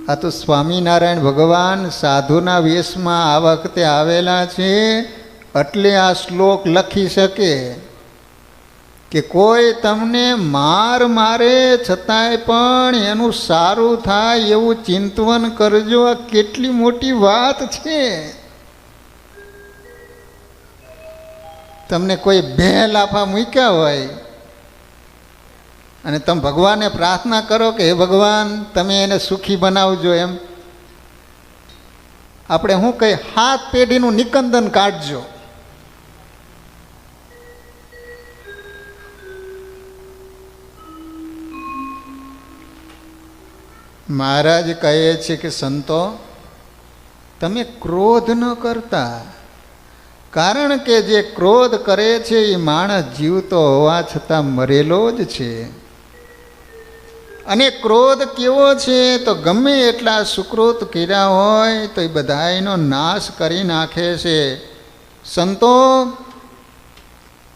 આ તો સ્વામિનારાયણ ભગવાન સાધુના વેશમાં આ વખતે આવેલા છે, એટલે આ શ્લોક લખી શકે કે કોઈ તમને માર મારે છતાંય પણ એનું સારું થાય એવું ચિંતવન કરજો. આ કેટલી મોટી વાત છે. તમને કોઈ બે લાફા મૂક્યા હોય અને તમે ભગવાનને પ્રાર્થના કરો કે હે ભગવાન તમે એને સુખી બનાવજો, એમ આપણે શું કહીએ, 7 પેઢીનું નિકંદન કાઢજો. મહારાજ કહે છે કે સંતો તમે ક્રોધ ન કરતા, કારણ કે જે ક્રોધ કરે છે એ માણસ જીવતો હોવા છતાં મરેલો જ છે. અને ક્રોધ કેવો છે તો ગમે એટલા સુકૃત કર્યા હોય તો એ બધાયનો નાશ કરી નાખે છે. સંતો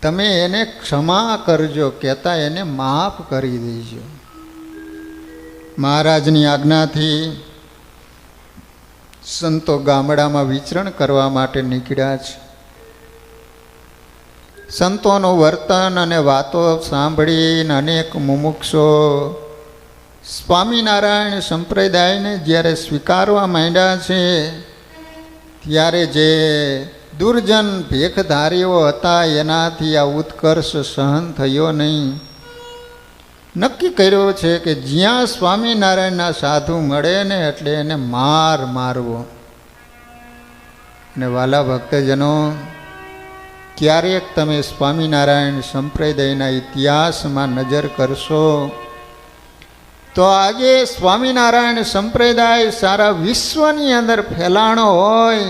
તમે એને ક્ષમા કરજો, કહેતા એને માફ કરી દેજો. મહારાજની આજ્ઞાથી સંતો ગામડામાં વિચરણ કરવા માટે નીકળ્યા છે. સંતોનું વર્તન અને વાતો સાંભળીને અનેક મુમુક્ષો સ્વામિનારાયણ સંપ્રદાયને જ્યારે સ્વીકારવા માંડ્યા છે, ત્યારે જે દુર્જન ભેખધારીઓ હતા એનાથી આ ઉત્કર્ષ સહન થયો નહીં. નક્કી કર્યો છે કે જ્યાં સ્વામિનારાયણના સાધુ મળે ને એટલે એને મારવો. અને વાલા ભક્તજનો, ક્યારેક તમે સ્વામિનારાયણ સંપ્રદાયના ઇતિહાસમાં નજર કરશો તો આજે સ્વામિનારાયણ સંપ્રદાય સારા વિશ્વની અંદર ફેલાણો હોય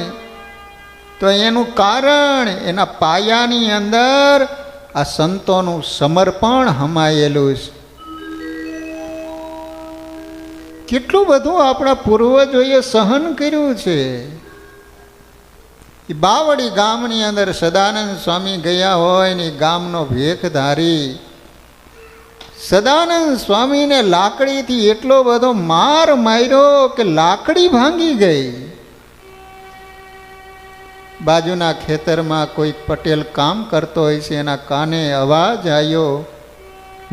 તો એનું કારણ એના પાયાની અંદર આ સંતોનું સમર્પણ હમાયેલું છે. કેટલું બધું આપણા પૂર્વજોએ સહન કર્યું છે. એ બાવળી ગામની અંદર સદાનંદ સ્વામી ગયા હોય ને ગામનો ભેખધારી સદાનંદ સ્વામીને લાકડીથી એટલો બધો માર માર્યો કે લાકડી ભાંગી ગઈ. બાજુના ખેતરમાં કોઈ પટેલ કામ કરતો હોય છે, એના કાને અવાજ આવ્યો.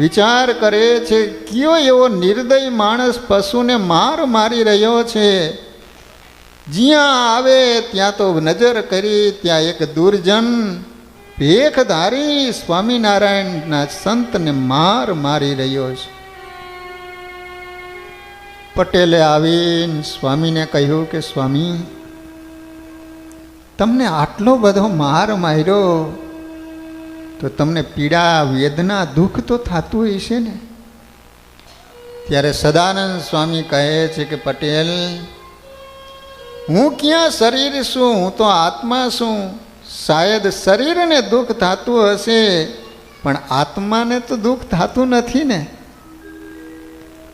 વિચાર કરે છે કયો એવો નિર્દય માણસ પશુને મારી રહ્યો છે. જ્યાં આવે ત્યાં તો નજર કરી, ત્યાં એક દુર્જન ભેખધારી સ્વામિનારાયણના સંતને મારી રહ્યો છે. પટેલે આવીને સ્વામીને કહ્યું કે સ્વામી, તમને આટલો બધો માર્યો તો તમને પીડા વેદના દુઃખ તો થતું હશે ને? ત્યારે સદાનંદ સ્વામી કહે છે કે પટેલ, હું ક્યાં શરીર છું, હું તો આત્મા છું. શાયદ શરીરને દુઃખ થતું હશે પણ આત્માને તો દુઃખ થતું નથી ને.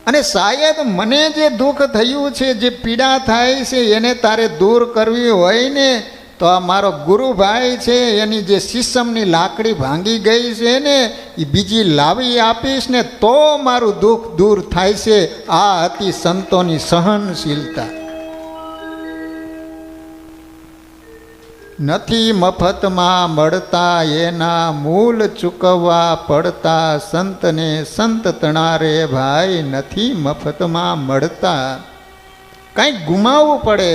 અને શાયદ મને જે દુઃખ થયું છે, જે પીડા થાય છે, એને તારે દૂર કરવી હોય ને તો આ મારો ગુરુભાઈ છે, એની જે શીશમની લાકડી ભાંગી ગઈ છે ને એ બીજી લાવી આપીશ ને તો મારું દુઃખ દૂર થાય છે. આ હતી સંતોની સહનશીલતા. નથી મફતમાં મળતા એના મૂલ ચૂકવવા પડતા, સંતને સંત તણારે ભાઈ નથી મફતમાં મળતા. કંઈક ગુમાવવું પડે,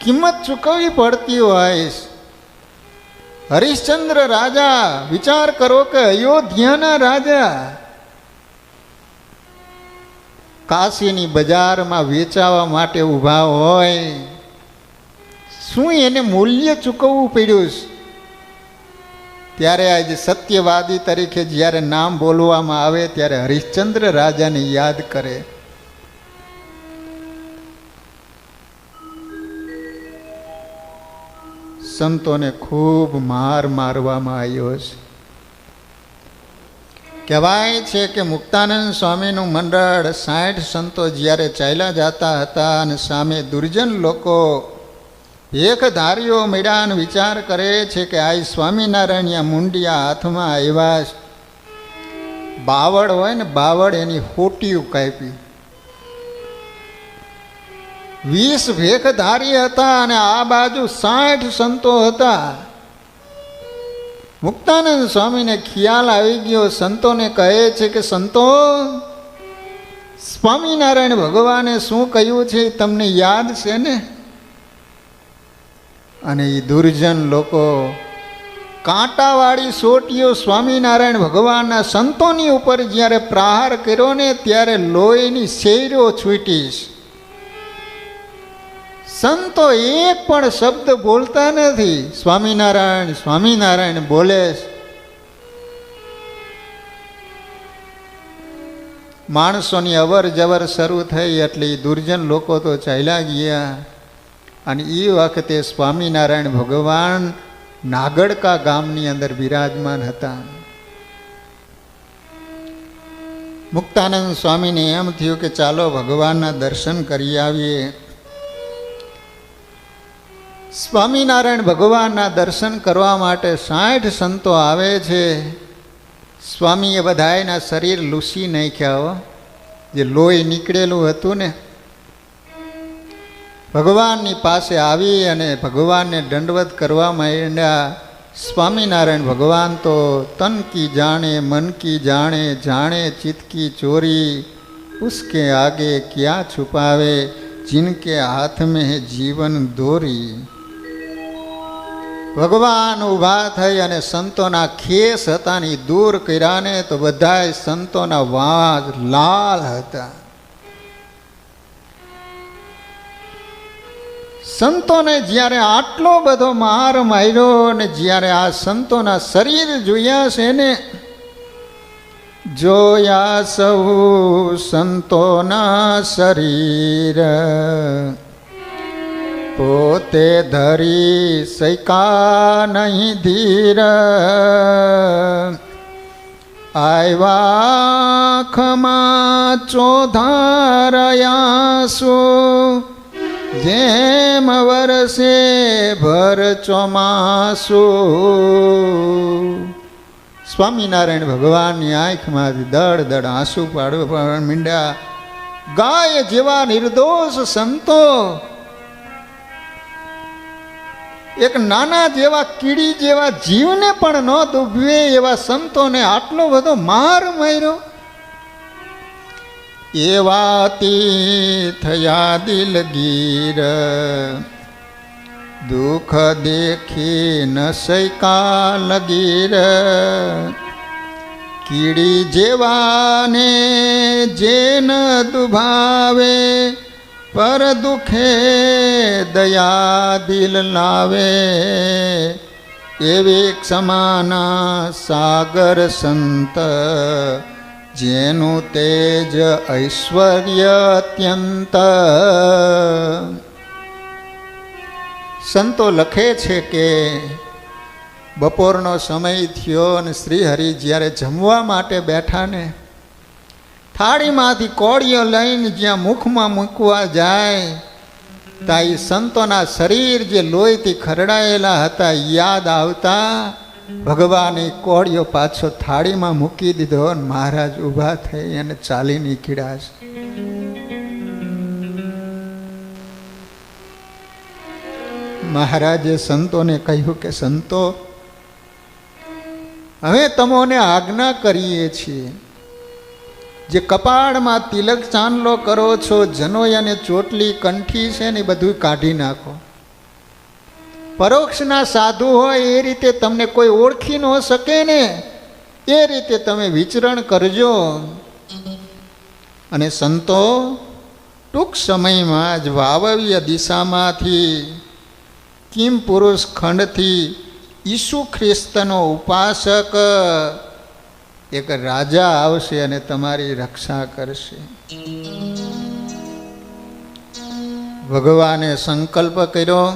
કિંમત ચૂકવવી પડતી હોય. હરિશ્ચંદ્ર રાજા, વિચાર કરો કે અયોધ્યાના રાજા કાશીની બજારમાં વેચાવા માટે ઊભા હોય, શું એને મૂલ્ય ચૂકવવું પડ્યું? ત્યારે આજે સત્યવાદી તરીકે જ્યારે નામ બોલવામાં આવે ત્યારે હરિશ્ચંદ્ર રાજાને યાદ કરે. સંતોને ખૂબ મારવામાં આવ્યો છે. કહેવાય છે કે મુક્તાનંદ સ્વામીનું મંડળ 60 સંતો જ્યારે ચાલ્યા જતા હતા અને સામે દુર્જન લોકો ભેખધારીઓ મળ્યા વિચાર કરે છે કે આ સ્વામિનારાયણ મુંડિયા હાથમાં આવ્યા. બાવળ હોય ને, બાવળ એની હોટીયું કાપી 20 ભેખધારી હતા અને આ બાજુ 60 સંતો હતા. મુક્તાનંદ સ્વામીને ખ્યાલ આવી ગયો. સંતોને કહે છે કે સંતો, સ્વામિનારાયણ ભગવાને શું કહ્યું છે તમને યાદ છે ને? અને એ દુર્જન લોકો કાંટાવાળી સોટીઓ સ્વામિનારાયણ ભગવાનના સંતોની ઉપર જ્યારે પ્રહાર કર્યો ને ત્યારે લોહીની શેરીઓ છૂટીશ. સંતો એક પણ શબ્દ બોલતા નથી. સ્વામિનારાયણ સ્વામિનારાયણ બોલે. માણસોની અવર જવર શરૂ થઈ એટલે દુર્જન લોકો તો ચાલ્યા ગયા. અને એ વખતે સ્વામિનારાયણ ભગવાન નાગડકા ગામની અંદર બિરાજમાન હતા. મુક્તાનંદ સ્વામીને એમ થયું કે ચાલો ભગવાનના દર્શન કરી આવીએ. સ્વામિનારાયણ ભગવાનના દર્શન કરવા માટે 60 સંતો આવે છે. સ્વામીએ બધાયના શરીર લૂસી નાખ્યા. જે લોહી નીકળેલું હતું ને, ભગવાનની પાસે આવી અને ભગવાનને દંડવત કરવા માંડ્યા. સ્વામિનારાયણ ભગવાન તો તન કી જાણે મન કી જાણે, જાણે ચિત્ત કી ચોરી, ઉસકે આગે ક્યાં છુપાવે, जिनके हाथ में है जीवन दोरी. ભગવાન ઊભા થઈ અને સંતોના ખેસ હતા ને દૂર કર્યા ને તો બધાય સંતોના વાળ લાલ હતા. સંતોને જ્યારે આટલો બધો માર માર્યો ને જ્યારે આ સંતોના શરીર જોયા છે ને, જોયા સૌ સંતોના શરીર, પોતે ધરી સૈકા નહીં ધીર, આવ્યા ખમા ચોધારયાસુ, જેમ વરસે ભર ચોમાસુ. સ્વામિનારાયણ ભગવાનની આંખમાંથી દળ દળ આંસુ પાડવા માંડ્યા. ગાય જેવા નિર્દોષ સંતો, એક નાના જેવા કીડી જેવા જીવને પણ ન દુભવે એવા સંતોને આટલો બધો માર માર્યો. એવાતી થયા દિલગીર, દુઃખ દેખી ન સૈકા લગીર, કીડી જેવાને જે ન દુભાવે, પર દુખે દયા દિલ લાવે, એવી ક્ષમાના સાગર સંત, જેનું તેજ ઐશ્વર્ય અત્યંત. સંતો લખે છે કે બપોરનો સમય થયો અને શ્રીહરિ જ્યારે જમવા માટે બેઠા ને, થાળીમાંથી કોળીઓ લઈને જ્યાં મુખમાં મૂકવા જાય ત્યાં એ સંતોના શરીર જે લોહીથી ખરડાયેલા હતા યાદ આવતા ભગવાને કોળીઓ પાછો થાળીમાં મૂકી દીધો અને મહારાજ ઊભા થઈ અને ચાલી નીકળ્યા છે. મહારાજે સંતોને કહ્યું કે સંતો, હવે તમોને આજ્ઞા કરીએ છીએ, જે કપાળમાં તિલક ચાંદલો કરો છો, જનોય અને ચોટલી કંઠી છે ને એ બધું કાઢી નાખો. પરોક્ષના સાધુ હોય એ રીતે તમને કોઈ ઓળખી ન શકે ને એ રીતે તમે વિચરણ કરજો. અને સંતો, ટૂંક સમયમાં જ વાવવ્ય દિશામાંથી કિમ પુરુષ ખંડથી ઈસુ ખ્રિસ્તનો ઉપાસક એક રાજા આવશે અને તમારી રક્ષા કરશે. ભગવાને સંકલ્પ કર્યો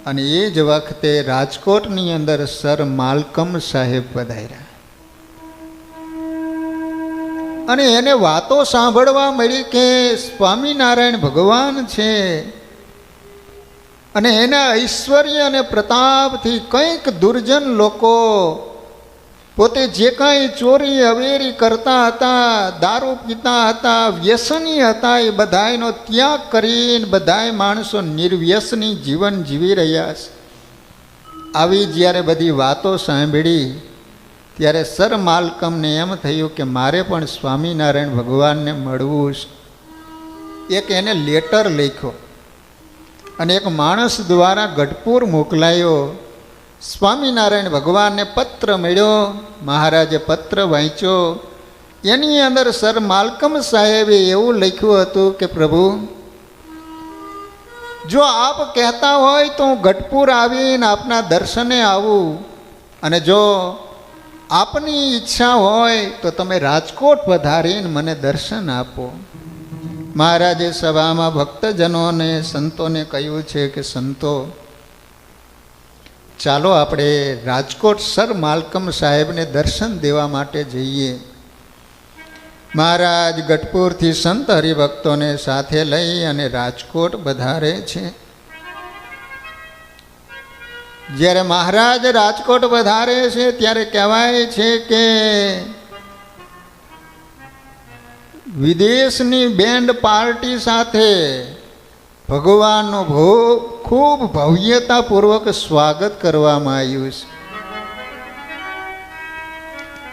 અને એ જ વખતે રાજકોટની અંદર સર માલકમ સાહેબ પધાર્યા અને એને વાતો સાંભળવા મળી કે સ્વામિનારાયણ ભગવાન છે અને એના ઐશ્વર્ય અને પ્રતાપથી કંઈક દુર્જન લોકો પોતે જે કાંઈ ચોરી અવેરી કરતા હતા, દારૂ પીતા હતા, વ્યસની હતા, એ બધાયનો ત્યાગ કરીને બધાય માણસો નિર્વ્યસની જીવન જીવી રહ્યા છે. આવી જ્યારે બધી વાતો સાંભળી ત્યારે સર માલકમને એમ થયું કે મારે પણ સ્વામિનારાયણ ભગવાનને મળવું છે. એક એને લેટર લખ્યો અને એક માણસ દ્વારા ગઢપુર મોકલાયો. સ્વામિનારાયણ ભગવાનને પત્ર મળ્યો. મહારાજે પત્ર વાંચ્યો. એની અંદર સર માલકમ સાહેબે એવું લખ્યું હતું કે પ્રભુ, જો આપ કહેતા હોય તો હું ગઢપુર આવીને આપના દર્શને આવું, અને જો આપની ઈચ્છા હોય તો તમે રાજકોટ પધારીને મને દર્શન આપો. મહારાજે સભામાં ભક્તજનોને સંતોને કહ્યું છે કે સંતો, ચાલો આપણે રાજકોટ સર માલકમ સાહેબને દર્શન દેવા માટે જઈએ. મહારાજ ગઢપુરથી સંત હરિભક્તોને સાથે લઈ અને રાજકોટ પધારે છે. જ્યારે મહારાજ રાજકોટ પધારે છે ત્યારે કહેવાય છે કે વિદેશની બેન્ડ પાર્ટી સાથે ભગવાનનું ખૂબ ભવ્યતાપૂર્વક સ્વાગત કરવામાં આવ્યું છે.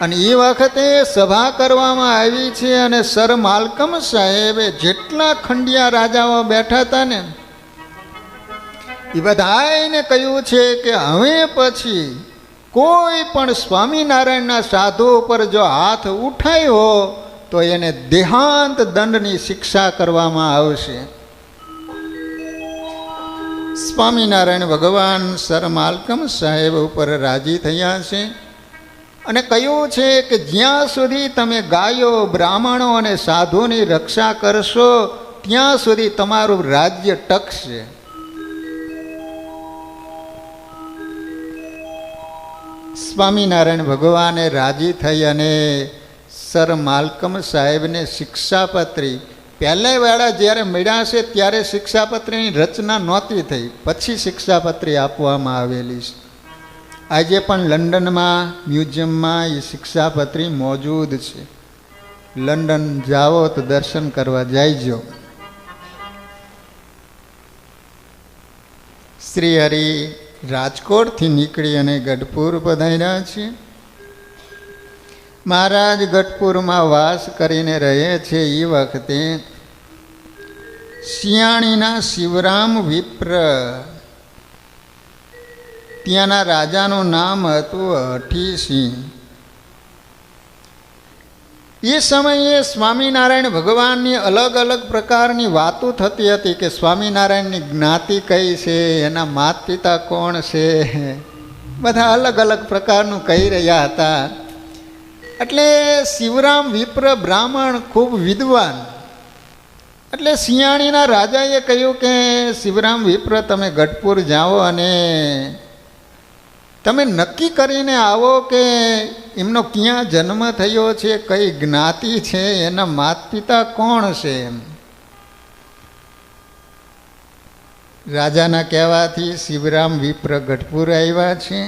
અને એ વખતે સભા કરવામાં આવી છે અને સર માલકમ સાહેબે જેટલા ખંડિયા રાજાઓ બેઠા હતા ને એ બધાને કહ્યું છે કે હવે પછી કોઈ પણ સ્વામિનારાયણના સાધુ ઉપર જો હાથ ઉઠાયો તો એને દેહાંત દંડની શિક્ષા કરવામાં આવશે. સ્વામિનારાયણ ભગવાન સર માલકમ સાહેબ ઉપર રાજી થયા છે અને કહ્યું છે કે જ્યાં સુધી તમે ગાયો, બ્રાહ્મણો અને સાધુની રક્ષા કરશો ત્યાં સુધી તમારું રાજ્ય ટકશે. સ્વામિનારાયણ ભગવાને રાજી થઈ અને સર માલકમ સાહેબને શિક્ષાપત્રી, પહેલા વેળા જ્યારે મળ્યા છે ત્યારે શિક્ષાપત્રીની રચના નહોતી થઈ, પછી શિક્ષાપત્રી આપવામાં આવેલી છે. આજે પણ લંડનમાં મ્યુઝિયમમાં એ શિક્ષાપત્રી મોજૂદ છે. લંડન જાઓ તો દર્શન કરવા જાયજો. શ્રી હરિ રાજકોટથી નીકળી અને ગઢપુર પધાર્યા છે. મહારાજ ગઢપુરમાં વાસ કરીને રહે છે. એ વખતે શિયાળીના શિવરામ વિપ્ર, ત્યાંના રાજાનું નામ હતું હઠીસિંહ. એ સમયે સ્વામિનારાયણ ભગવાનની અલગ અલગ પ્રકારની વાતો થતી હતી કે સ્વામિનારાયણની જ્ઞાતિ કઈ છે, એના માતા પિતા કોણ છે, બધા અલગ અલગ પ્રકારનું કહી રહ્યા હતા. એટલે શિવરામ વિપ્ર બ્રાહ્મણ ખૂબ વિદ્વાન. એટલે શિયાળીના રાજાએ કહ્યું કે શિવરામ વિપ્ર તમે ગઢપુર જાઓ અને તમે નક્કી કરીને આવો કે એમનો ક્યાં જન્મ થયો છે, કઈ જ્ઞાતિ છે, એના માતા પિતા કોણ છે. રાજાના કહેવાથી શિવરામ વિપ્ર ગઢપુર આવ્યા છે.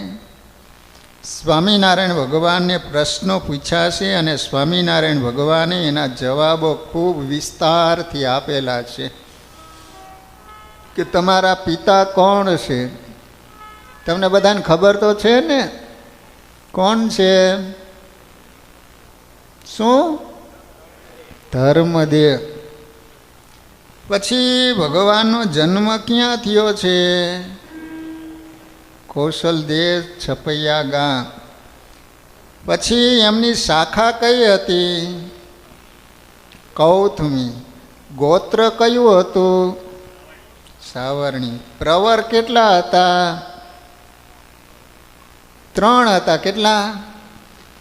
સ્વામિનારાયણ ભગવાનને પ્રશ્નો પૂછ્યા છે અને સ્વામિનારાયણ ભગવાને એના જવાબો ખૂબ વિસ્તારથી આપેલા છે કે તમારા પિતા કોણ છે. તમને બધાને ખબર તો છે ને કોણ છે? શું? ધર્મદેવ. પછી ભગવાનનો જન્મ ક્યાં થયો છે? કૌશલદેવ છપૈયા ગામ. પછી એમની શાખા કઈ હતી? કૌથમી. ગોત્ર કયું હતું? સાવરણી. પ્રવર કેટલા હતા? 3 હતા. કેટલા?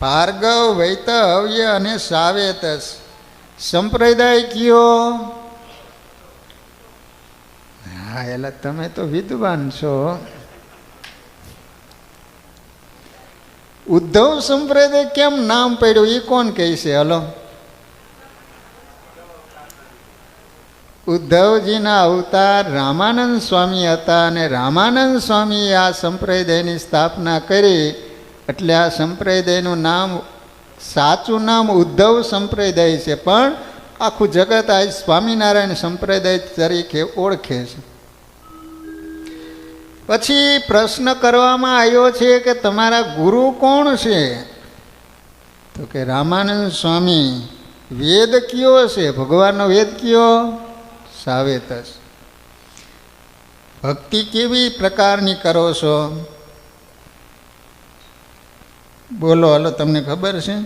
ભાર્ગવ, વૈતહવ્ય અને સાવેતસ. સંપ્રદાય કયો? હા, એટલે તમે તો વિદ્વાન છો. ઉદ્ધવ સંપ્રદાય કેમ નામ પડ્યું એ કોણ કહે છે? હલો, ઉદ્ધવજીના અવતાર રામાનંદ સ્વામી હતા અને રામાનંદ સ્વામીએ આ સંપ્રદાયની સ્થાપના કરી એટલે આ સંપ્રદાયનું નામ, સાચું નામ ઉદ્ધવ સંપ્રદાય છે, પણ આખું જગત આ સ્વામિનારાયણ સંપ્રદાય તરીકે ઓળખે છે. પછી પ્રશ્ન કરવામાં આવ્યો છે કે તમારા ગુરુ કોણ છે? તો કે રામાનંદ સ્વામી. વેદ કયો છે? ભગવાનનો વેદ કયો? સાવેત. ભક્તિ કેવી પ્રકારની કરો છો? બોલો, હલો, તમને ખબર છે?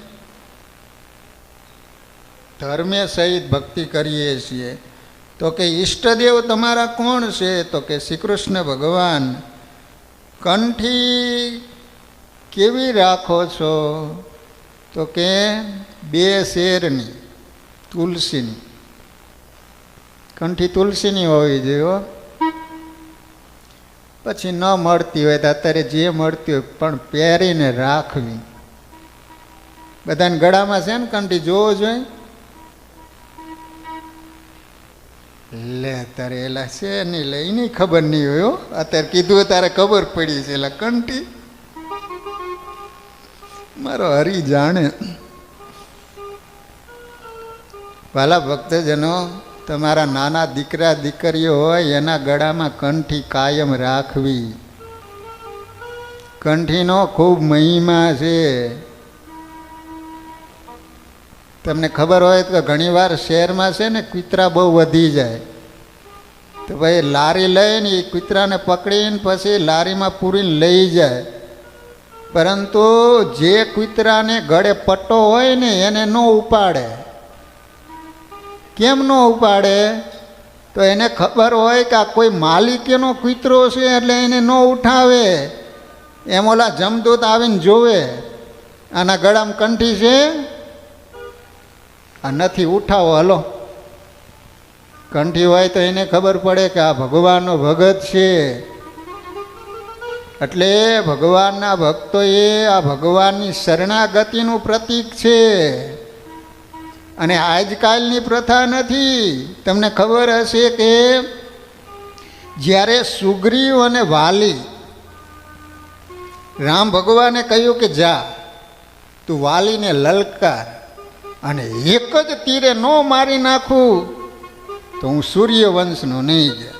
ધર્મે સહિત ભક્તિ કરીએ છીએ. તો કે ઈષ્ટદેવ તમારા કોણ છે? તો કે શ્રી કૃષ્ણ ભગવાન. કંઠી કેવી રાખો છો? તો કે 2 શેરની, તુલસીની. કંઠી તુલસીની હોવી જોઈએ. પછી ન મળતી હોય તો અત્યારે જે મળતી હોય પણ પહેરીને રાખવી. બધાને ગળામાં છે ને કંઠી, જોવો જોઈએ. લે તારે એલા છે નહીં, લે એની ખબર નહીં હોય. અત્યારે કીધું તારે ખબર પડી છે. એલા કંઠી મારો હરી જાણે. વાલા ભક્તજનો, તમારા નાના દીકરા દીકરીઓ હોય એના ગળામાં કંઠી કાયમ રાખવી. કંઠીનો ખૂબ મહિમા છે. તમને ખબર હોય તો ઘણીવાર શહેરમાં છે ને કૂતરા બહુ વધી જાય, તો ભાઈ લારી લઈને એ કૂતરાને પકડીને પછી લારીમાં પૂરીને લઈ જાય. પરંતુ જે કૂતરાને ગળે પટ્ટો હોય ને એને ન ઉપાડે. કેમ ન ઉપાડે? તો એને ખબર હોય કે આ કોઈ માલિકનો કૂતરો છે એટલે એને ન ઉઠાવે. એમ ઓલા જમદૂત આવીને જોવે આના ગળામાં કંઠી છે, આ નથી, ઉઠાવો, હલો. કંઠી હોય તો એને ખબર પડે કે આ ભગવાનનો ભગત છે. એટલે ભગવાનના ભક્તોએ આ ભગવાનની શરણાગતિનું પ્રતીક છે. અને આજકાલની પ્રથા નથી. તમને ખબર હશે કે જ્યારે સુગ્રીવ અને વાલી, રામ ભગવાને કહ્યું કે જા તું વાલીને લલકાર, અને એક જ તીરે ન મારી નાખું તો હું સૂર્યવંશનો નહીં જાય.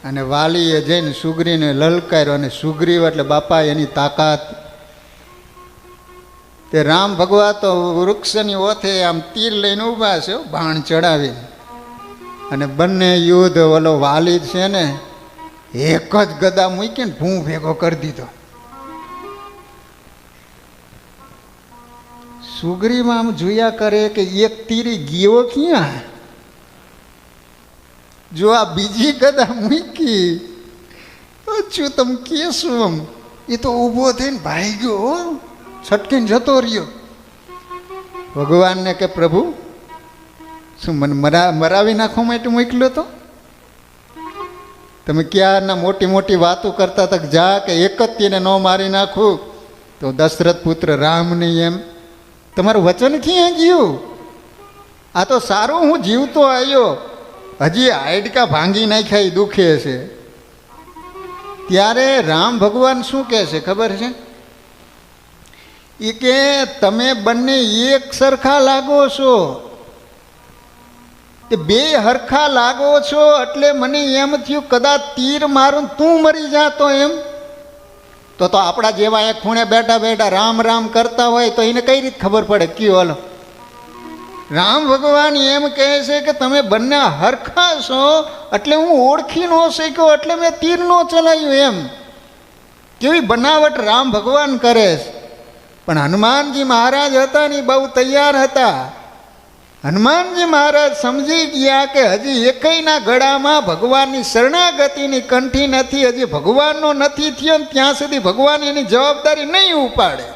અને વાલીએ જઈને સુગ્રીવને લલકાર્યો. અને સુગ્રીવ એટલે બાપા એની તાકાત. તે રામ ભગવાન તો વૃક્ષની ઓથે આમ તીર લઈને ઊભા છે, બાણ ચડાવીને. અને બંને યુદ્ધ, ઓલો વાલી છે ને એક જ ગદા મૂકીને ભૂ ભેગો કરી દીધો. સુગ્રીવ આમ જોયા કરે કે એક તીરી ગયો ક્યાં? જો આ બીજી ગદા મૂકી અચ્છું તમે કેશું આમ, એ તો ઊભો થઈને ભાગ્યો, છટકીને જતો રહ્યો. ભગવાનને કે પ્રભુ શું મને મરાવી નાખવા માટે મોકલ્યો તો? તમે ક્યારના મોટી મોટી વાતો કરતા હતા જા કે એક જ તીને ન મારી નાખું તો દશરથ પુત્ર રામ નહીં. એમ તમારું વચન ક્યાં ગયું? આ તો સારું હું જીવતો આવ્યો, હજી હાડકા ભાંગી નાખ્યા એ દુખે છે. ત્યારે રામ ભગવાન શું કહે છે ખબર છે? એ કે તમે બંને એક સરખા લાગો છો, એ 2 હરખા લાગો છો. એટલે મને એમ થયું કદાચ તીર મારું તું મરી જાતો એમ. તો આપણા જેવા એક ખૂણે બેઠા બેઠા રામ રામ કરતા હોય તો એને કઈ રીતે ખબર પડે કયો? હલો, રામ ભગવાન એમ કહે છે કે તમે બંને હરખા છો એટલે હું ઓળખી ન શક્યો એટલે મેં તીર ન ચલાવ્યું. એમ કેવી બનાવટ રામ ભગવાન કરે છે. પણ હનુમાનજી મહારાજ હતા ને બહુ તૈયાર હતા. હનુમાનજી મહારાજ સમજી ગયા કે હજી એકયના ગળામાં ભગવાનની શરણાગતિની કંઠી નથી, હજી ભગવાનનો નથી થયો ને ત્યાં સુધી ભગવાન એની જવાબદારી નહીં ઉપાડે.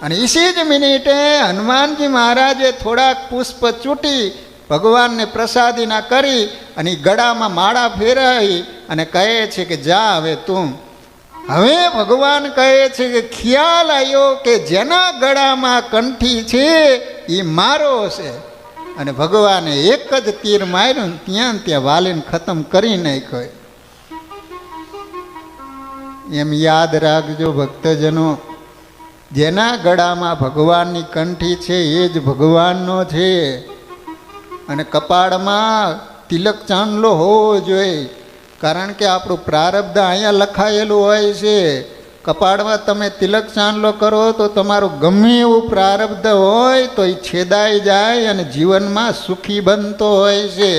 અને ઇસી જ મિનિટે હનુમાનજી મહારાજે થોડાક પુષ્પ ચૂંટી ભગવાનને પ્રસાદીના કરી અને ગળામાં માળા ફેરવી અને કહે છે કે જા હવે તું. હવે ભગવાન કહે છે કે ખ્યાલ આવ્યો કે જેના ગળામાં કંઠી છે એ મારો છે. અને ભગવાને એક જ તીર માર્યું ત્યાં વાલીને ખતમ કરી નાખ્યો. એમ યાદ રાખજો ભક્તજનો, જેના ગળામાં ભગવાનની કંઠી છે એ જ ભગવાનનો છે. અને કપાળમાં તિલક ચાંદલો હોવો જોઈએ, કારણ કે આપણું પ્રારબ્ધ અહીંયા લખાયેલું હોય છે. કપાળમાં તમે તિલક ચાંદલો કરો તો તમારું ગમે એવું પ્રારબ્ધ હોય તો એ છેદાઈ જાય અને જીવનમાં સુખી બનતો હોય છે.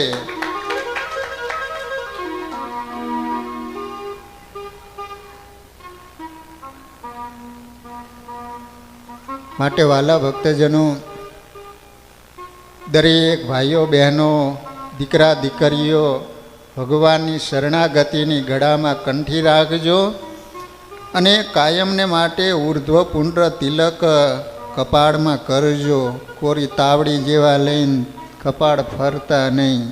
માટે વાલા ભક્તજનો, દરેક ભાઈઓ બહેનો, દીકરા દીકરીઓ, ભગવાનની શરણાગતિની ગળામાં કંઠી રાખજો અને કાયમને માટે ઉર્ધ્વ પુંડ્ર તિલક કપાળમાં કરજો. કોરી તાવડી જેવા લઈને કપાળ ફરતા નહીં.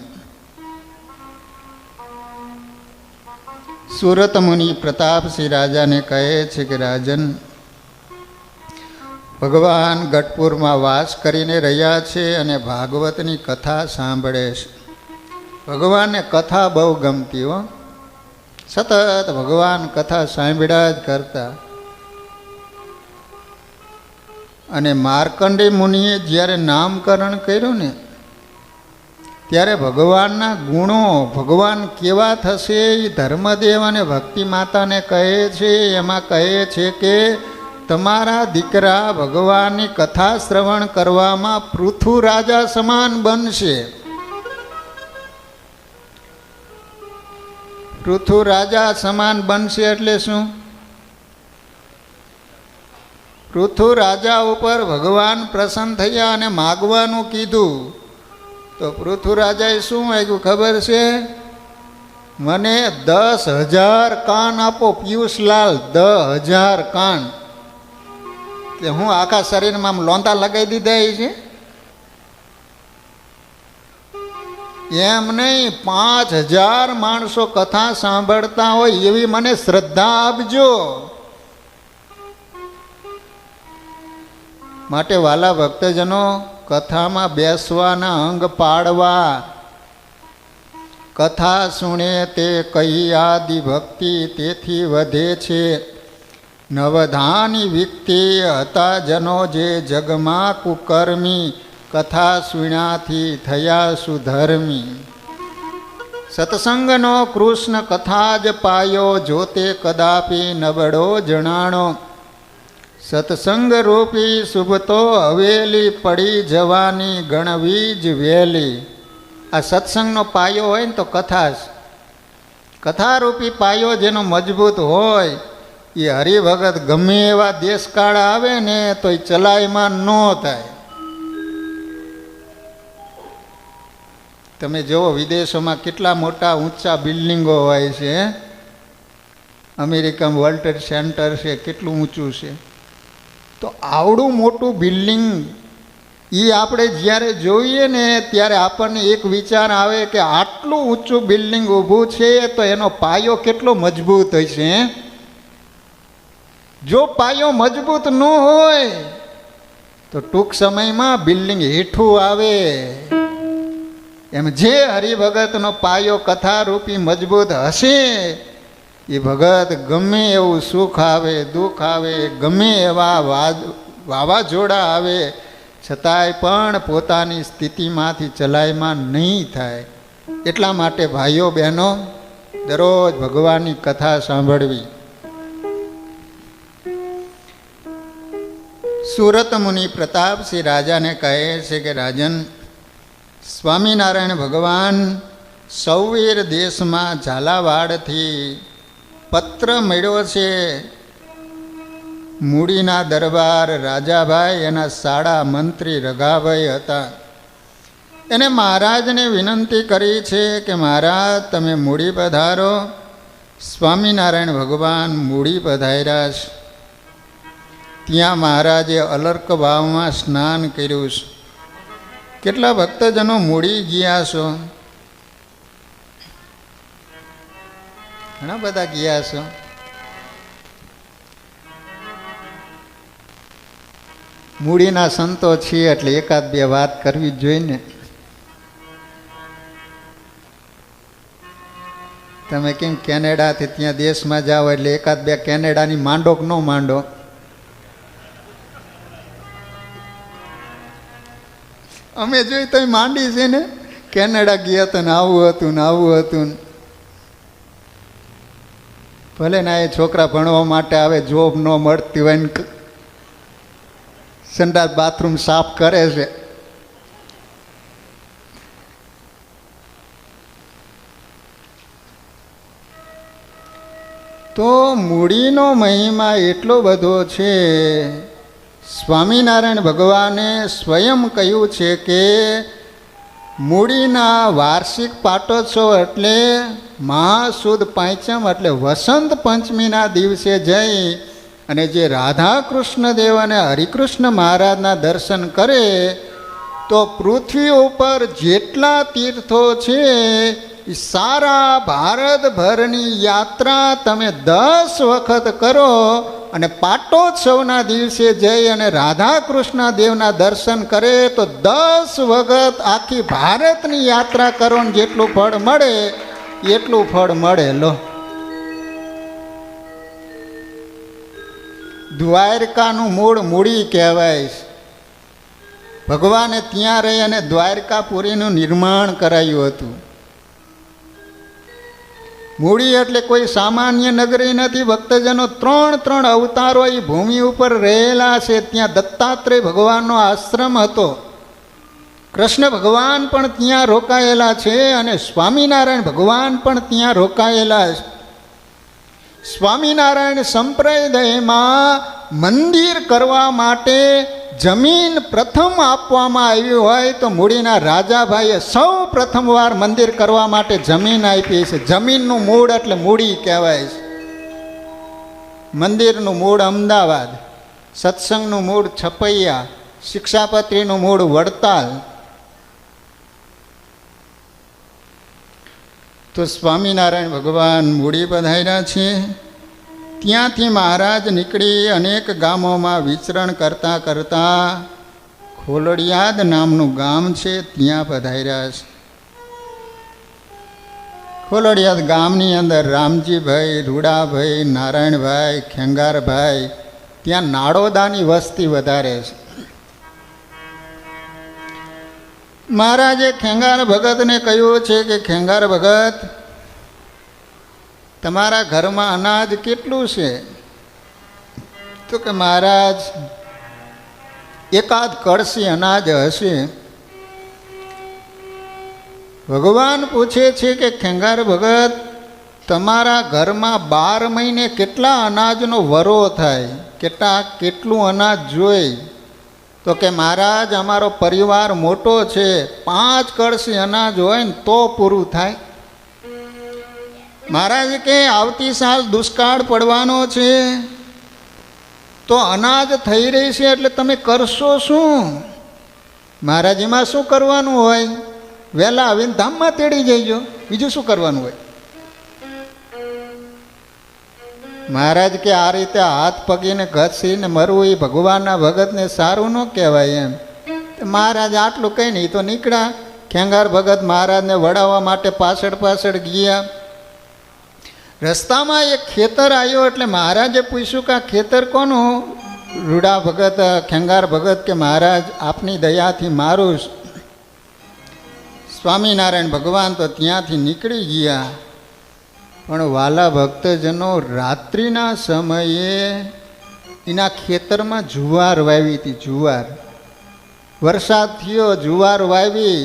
સુરત મુનિ પ્રતાપસિંહ રાજાને કહે છે કે રાજન, ભગવાન ગઢપુરમાં વાસ કરીને રહ્યા છે અને ભાગવતની કથા સાંભળે છે. ભગવાનને કથા બહુ ગમતી હો, સતત ભગવાન કથા સાંભળ્યા જ કરતા. અને માર્કંડેય મુનિએ જ્યારે નામકરણ કર્યું ને ત્યારે ભગવાનના ગુણો, ભગવાન કેવા થશે એ ધર્મદેવ અને ભક્તિ માતાને કહે છે. એમાં કહે છે કે તમારા દીકરા ભગવાનની કથા શ્રવણ કરવામાં પૃથુ રાજા સમાન બનશે. પૃથુ રાજા સમાન બનશે એટલે શું? પૃથુ રાજા ઉપર ભગવાન પ્રસન્ન થયા અને માગવાનું કીધું તો પૃથુ રાજાએ શું માગ્યું ખબર છે? મને 10,000 કાન આપો પિયુષલાલ, 10,000 કાન. કે હું આખા શરીરમાં આમ લોંતા લગાવી દીધા છે? એમ નહીં, 5,000 માણસો કથા સાંભળતા હોય એવી મને શ્રદ્ધા આપજો. માટે વાલા ભક્તજનો, કથામાં બેસવાના અંગ પાડવા. કથા સુણે તે કહી આદિ ભક્તિ તેથી વધે છે. નવધાની વિકતે હતા જનો જે જગમાં કુકર્મી, કથા સુણ્યાથી થયા સુધર્મી. સત્સંગનો કૃષ્ણ કથા જ પાયો, જોતે કદાપી નબળો જણાણો. સત્સંગ રૂપી શુભતો હવેલી, પડી જવાની ગણવી જ વહેલી. આ સત્સંગનો પાયો હોય ને તો કથારૂપી પાયો જેનો મજબૂત હોય એ હરિભગત ગમે એવા દેશકાળ આવે ને તો એ ચલાયમાન ન થાય. તમે જુઓ વિદેશોમાં કેટલા મોટા ઊંચા બિલ્ડિંગો હોય છે. અમેરિકામાં વર્લ્ડ ટ્રેડ સેન્ટર છે, કેટલું ઊંચું છે. તો આવડું મોટું બિલ્ડિંગ એ આપણે જ્યારે જોઈએ ને ત્યારે આપણને એક વિચાર આવે કે આટલું ઊંચું બિલ્ડિંગ ઊભું છે તો એનો પાયો કેટલો મજબૂત હશે. જો પાયો મજબૂત ન હોય તો ટૂંક સમયમાં બિલ્ડિંગ હેઠું આવે. એમ જે હરિભગતનો પાયો કથારૂપી મજબૂત હશે એ ભગત ગમે એવું સુખ આવે, દુઃખ આવે, ગમે એવા વાવાઝોડા આવે છતાંય પણ પોતાની સ્થિતિમાંથી ચલાયમાન નહીં થાય. એટલા માટે ભાઈઓ બહેનો, દરરોજ ભગવાનની કથા સાંભળવી. સુરત મુનિ પ્રતાપસિંહ રાજાને કહે છે કે રાજન, સ્વામિનારાયણ ભગવાન સૌવીર દેશમાં ઝાલાવાડથી પત્ર મળ્યો છે. મૂડીના દરબાર રાજાભાઈ એના શાળા મંત્રી રઘાભાઈ હતા. એને મહારાજને વિનંતી કરી છે કે મહારાજ તમે મૂડી પધારો. સ્વામિનારાયણ ભગવાન મૂડી પધાર્યા છે. ત્યાં મહારાજે અલર્ક ભાવમાં સ્નાન કર્યું છે. કેટલા ભક્તજનો મૂડી ગયા છો? ઘણા બધા ગયા છો. મૂડીના સંતો છીએ એટલે એકાદ બે વાત કરવી જ જોઈએ ને. તમે કેમ કેનેડાથી ત્યાં દેશમાં જાઓ એટલે એકાદ બે કેનેડાની માંડો કે ન માંડો? અમે જોઈ તો માંડી છે ને, કેનેડા ગયા હતા ને આવું હતું ને આવું હતું. ભલે ના એ છોકરા ભણવા માટે આવે, જોબ ન મળતી હોય ને સંડાસ બાથરૂમ સાફ કરે છે. તો મૂડીનો મહિમા એટલો બધો છે. સ્વામિનારાયણ ભગવાને સ્વયં કહ્યું છે કે મૂડીના વાર્ષિક પાટોત્સવ એટલે મહાસુદ પાંચમ એટલે વસંત પંચમીના દિવસે જઈ અને જે રાધા કૃષ્ણ દેવ અને હરિકૃષ્ણ મહારાજના દર્શન કરે તો પૃથ્વી ઉપર જેટલા તીર્થો છે એ સારા ભારતભરની યાત્રા તમે 10 વખત કરો અને પાટોત્સવના દિવસે જઈ અને રાધા કૃષ્ણ દેવના દર્શન કરે તો 10 વખત આખી ભારતની યાત્રા કરો ને જેટલું ફળ મળે એટલું ફળ મળે. લો, દ્વારકાનું મૂળ મૂડી કહેવાય. ભગવાને ત્યાં રહી અને દ્વારકાપુરીનું નિર્માણ કરાયું હતું. મૂડી એટલે કોઈ સામાન્ય નગરી નથી. ભક્તજનો 3 અવતારો એ ભૂમિ ઉપર રહેલા છે. ત્યાં દત્તાત્રેય ભગવાનનો આશ્રમ હતો. કૃષ્ણ ભગવાન પણ ત્યાં રોકાયેલા છે અને સ્વામિનારાયણ ભગવાન પણ ત્યાં રોકાયેલા છે. સ્વામિનારાયણ સંપ્રદાયમાં મંદિર કરવા માટે જમીન પ્રથમ આપવામાં આવી હોય તો મૂડીના રાજાભાઈએ સૌ પ્રથમવાર મંદિર કરવા માટે જમીન આપી છે. જમીનનું મૂળ એટલે મૂડી કહેવાય છે. મંદિરનું મૂળ અમદાવાદ, સત્સંગનું મૂળ છપૈયા, શિક્ષાપત્રીનું મૂળ વડતાલ. તો સ્વામિનારાયણ ભગવાન મૂડી પધાર્યા છે. ત્યાંથી મહારાજ નીકળી અનેક ગામોમાં વિચરણ કરતાં કરતાં ખોલડિયાદ નામનું ગામ છે ત્યાં પધાર્યા છે. ખોલડિયાદ ગામની અંદર રામજીભાઈ, રૂડાભાઈ, નારાયણભાઈ, ખેંગારભાઈ, ત્યાં નાડોદાની વસ્તી વધારે છે. મહારાજે ખેંગાર ભગતને કહ્યું છે કે ખેંગાર ભગત, તમારા ઘરમાં અનાજ કેટલું છે? તો કે મહારાજ એકાદ કળશી અનાજ હશે. ભગવાન પૂછે છે કે ખેંગાર ભગત, તમારા ઘરમાં 12 મહિને કેટલા અનાજનો વરો થાય? કેટલું અનાજ જોઈ? તો કે મહારાજ અમારો પરિવાર મોટો છે, 5 કળશી અનાજ હોય ને તો પૂરું થાય. મહારાજ કે આવતી સાલ દુષ્કાળ પડવાનો છે તો અનાજ થઈ રહી છે એટલે તમે કરશો શું? મહારાજ એમાં શું કરવાનું હોય? વહેલા આવીને ધામમાં તેડી જઈજો, બીજું શું કરવાનું હોય? મહારાજ કે આ રીતે હાથ પગીને ઘસીને મરવું એ ભગવાનના ભગતને સારું ન કહેવાય એમ. મહારાજ આટલું કંઈ નહીં તો નીકળ્યા. ખેંગાર ભગત મહારાજને વડાવવા માટે પાછળ પાછળ ગયા. રસ્તામાં એક ખેતર આવ્યો એટલે મહારાજે પૂછ્યું કે આ ખેતર કોનું? રૂડા ભગત, ખેંગાર ભગત કે મહારાજ આપની દયાથી મારું. સ્વામિનારાયણ ભગવાન તો ત્યાંથી નીકળી ગયા. પણ વાલા ભક્તજનો, રાત્રિના સમયે એના ખેતરમાં જુવાર વાવી હતી. જુવાર, વરસાદ થયો, જુવાર વાવી,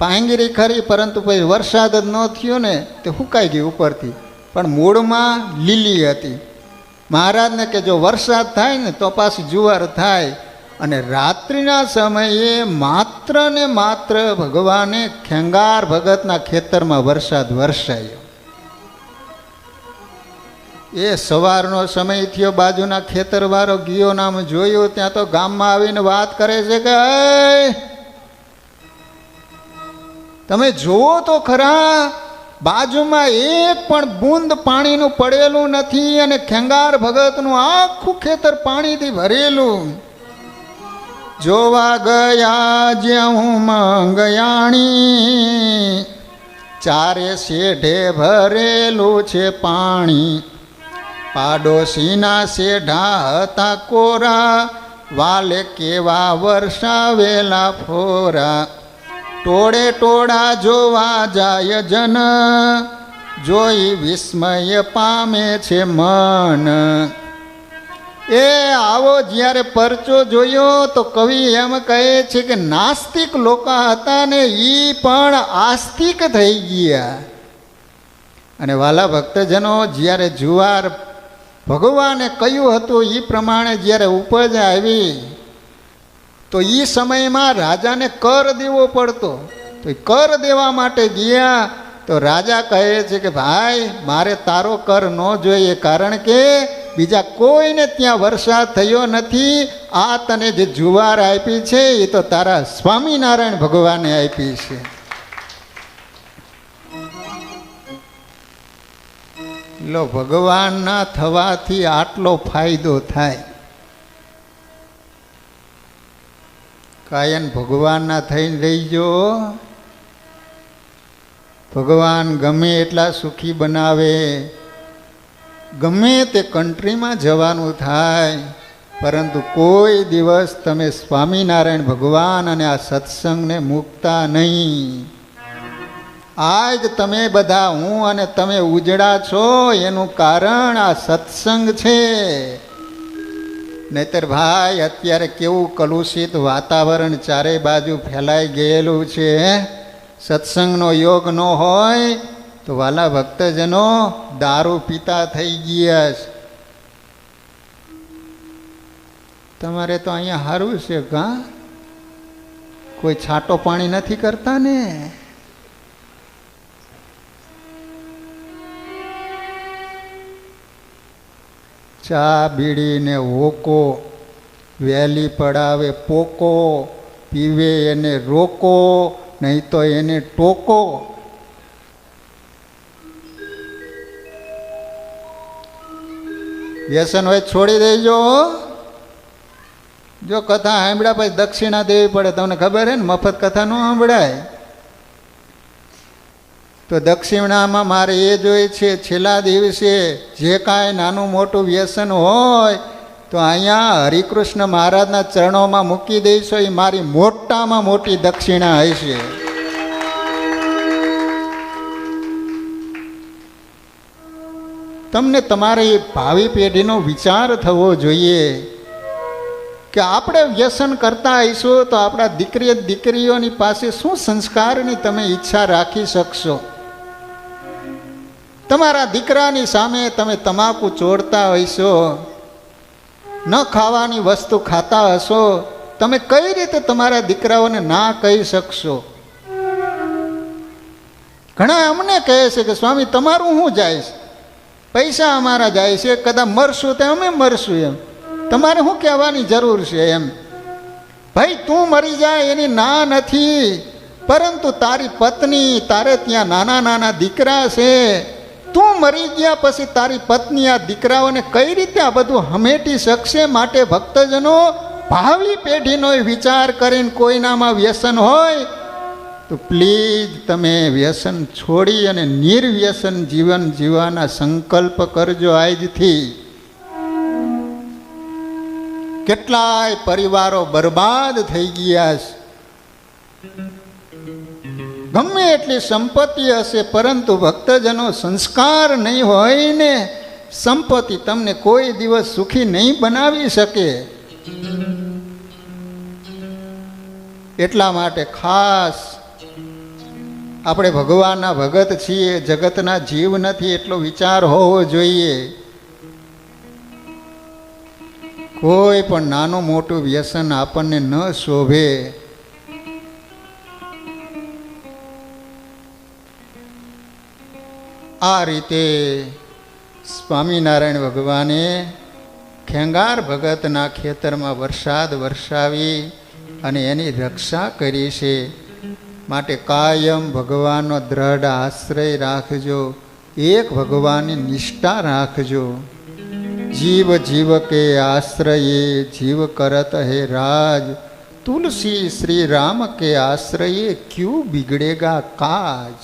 પાંગરી ખરી, પરંતુ પછી વરસાદ જ ન થયો ને તે સુકાઈ ગઈ ઉપરથી, પણ મૂળમાં લીલી હતી. મહારાજને કે જો વરસાદ થાય ને તો પાછી જુવાર થાય. અને રાત્રિના સમયે માત્ર ને માત્ર ભગવાને ખેંગાર ભગતના ખેતરમાં વરસાદ વરસાયો. એ સવારનો સમય થયો, બાજુના ખેતરવાળો ગયો નામ જોયું, ત્યાં તો ગામમાં આવીને વાત કરે છે કે તમે જુઓ તો ખરા, બાજુમાં એક પણ બૂંદ પાણીનું પડેલું નથી અને ખેંગાર ભગતનું આખું ખેતર પાણીથી ભરેલું. જોવા ગયા જ્યાં હું મંગયાણી, ચારે શેઢે ભરેલું છે પાણી, પાડોશીના શેઢા હતા કોરા, વાલે કેવા વરસાવેલા ફોરા, ટોળે ટોળા જોવા જાય જન, જોઈ વિસ્મય પામે છે મન. એ આવો જ્યારે પરચો જોયો તો કવિ એમ કહે છે કે નાસ્તિક લોકો હતા ને એ પણ આસ્તિક થઈ ગયા. અને વાલા ભક્તજનો, જ્યારે જુવાર ભગવાને કહ્યું હતું એ પ્રમાણે જ્યારે ઉપજ આવી તો એ સમયમાં રાજાને કર દેવો પડતો. તો એ કર દેવા માટે ગયા તો રાજા કહે છે કે ભાઈ મારે તારો કર ન જોઈએ, કારણ કે બીજા કોઈને ત્યાં વરસાદ થયો નથી. આ તને જે જુવાર આપી છે એ તો તારા સ્વામિનારાયણ ભગવાને આપી છે. લો, ભગવાનના થવાથી આટલો ફાયદો થાય. કાયન ભગવાનના થઈને રહીજો. ભગવાન ગમે એટલા સુખી બનાવે, ગમે તે કન્ટ્રીમાં જવાનું થાય, પરંતુ કોઈ દિવસ તમે સ્વામિનારાયણ ભગવાન અને આ સત્સંગને મૂકતા નહીં. આજ તમે બધા, હું અને તમે ઉજળા છો એનું કારણ આ સત્સંગ છે. નહીતર ભાઈ અત્યારે કેવું કલુષિત વાતાવરણ ચારે બાજુ ફેલાઈ ગયેલું છે. સત્સંગનો યોગ ન હોય તો વાલા ભક્તજનો દારૂ પીતા થઈ ગયા છે. તમારે તો અહીંયા સારું છે કા, કોઈ છાંટો પાણી નથી કરતા ને. ચા બીડી ને હોકો, વહેલી પડાવે પોકો, પીવે એને રોકો, નહીં તો એને ટોકો. વ્યસન હોય છોડી દેજો. જો કથા સાંભળ્યા પછી દક્ષિણા દેવી પડે, તમને ખબર હે ને, મફત કથા ન સાંભળાય. તો દક્ષિણામાં મારે એ જોઈએ છે છેલ્લા દિવસે જે કાંઈ નાનું મોટું વ્યસન હોય તો અહીંયા હરિકૃષ્ણ મહારાજના ચરણોમાં મૂકી દઈશો. એ મારી મોટામાં મોટી દક્ષિણા હશે. તમને તમારી ભાવિ પેઢીનો વિચાર થવો જોઈએ કે આપણે વ્યસન કરતા આવીશું તો આપણા દીકરીઓની પાસે શું સંસ્કારની તમે ઈચ્છા રાખી શકશો? તમારા દીકરાની સામે તમે તમાકુ ચોરતા હશો, ન ખાવાની વસ્તુ ખાતા હશો, તમે કઈ રીતે તમારા દીકરાઓને ના કહી શકશો? ઘણા અમને કહે છે કે સ્વામી તમારું શું જાય છે, પૈસા અમારા જાય છે, કદાચ મરશું તો અમે મરશું, એમ તમારે શું કહેવાની જરૂર છે? એમ ભાઈ તું મરી જાય એની ના નથી, પરંતુ તારી પત્ની, તારે ત્યાં નાના નાના દીકરા છે, તું મરી ગયા પછી તારી પત્ની આ દીકરાઓને કઈ રીતે આ બધું હમેટી શકશે? માટે ભક્તજનો, ભાવિ પેઢીનો વિચાર કરીને કોઈનામાં વ્યસન હોય તો પ્લીઝ તમે વ્યસન છોડી અને નિર્વ્યસન જીવન જીવવાના સંકલ્પ કરજો આજથી. કેટલાય પરિવારો બરબાદ થઈ ગયા છે. ગમે એટલી સંપત્તિ હશે, પરંતુ ભક્તજનો સંસ્કાર નહીં હોય ને, સંપત્તિ તમને કોઈ દિવસ સુખી નહીં બનાવી શકે. એટલા માટે ખાસ આપણે ભગવાનના ભગત છીએ, જગતના જીવ નથી, એટલો વિચાર હોવો જોઈએ. કોઈ પણ નાનું મોટું વ્યસન આપણને ન શોભે. આ રીતે સ્વામિનારાયણ ભગવાને ખેંગાર ભગતના ખેતરમાં વરસાદ વરસાવી અને એની રક્ષા કરી છે. માટે કાયમ ભગવાનનો દ્રઢ આશ્રય રાખજો, એક ભગવાનની નિષ્ઠા રાખજો. જીવ જીવ કે આશ્રયે જીવ કરત હે રાજ, તુલસી શ્રી રામ કે આશ્રયે ક્યું બિગડેગા કાજ.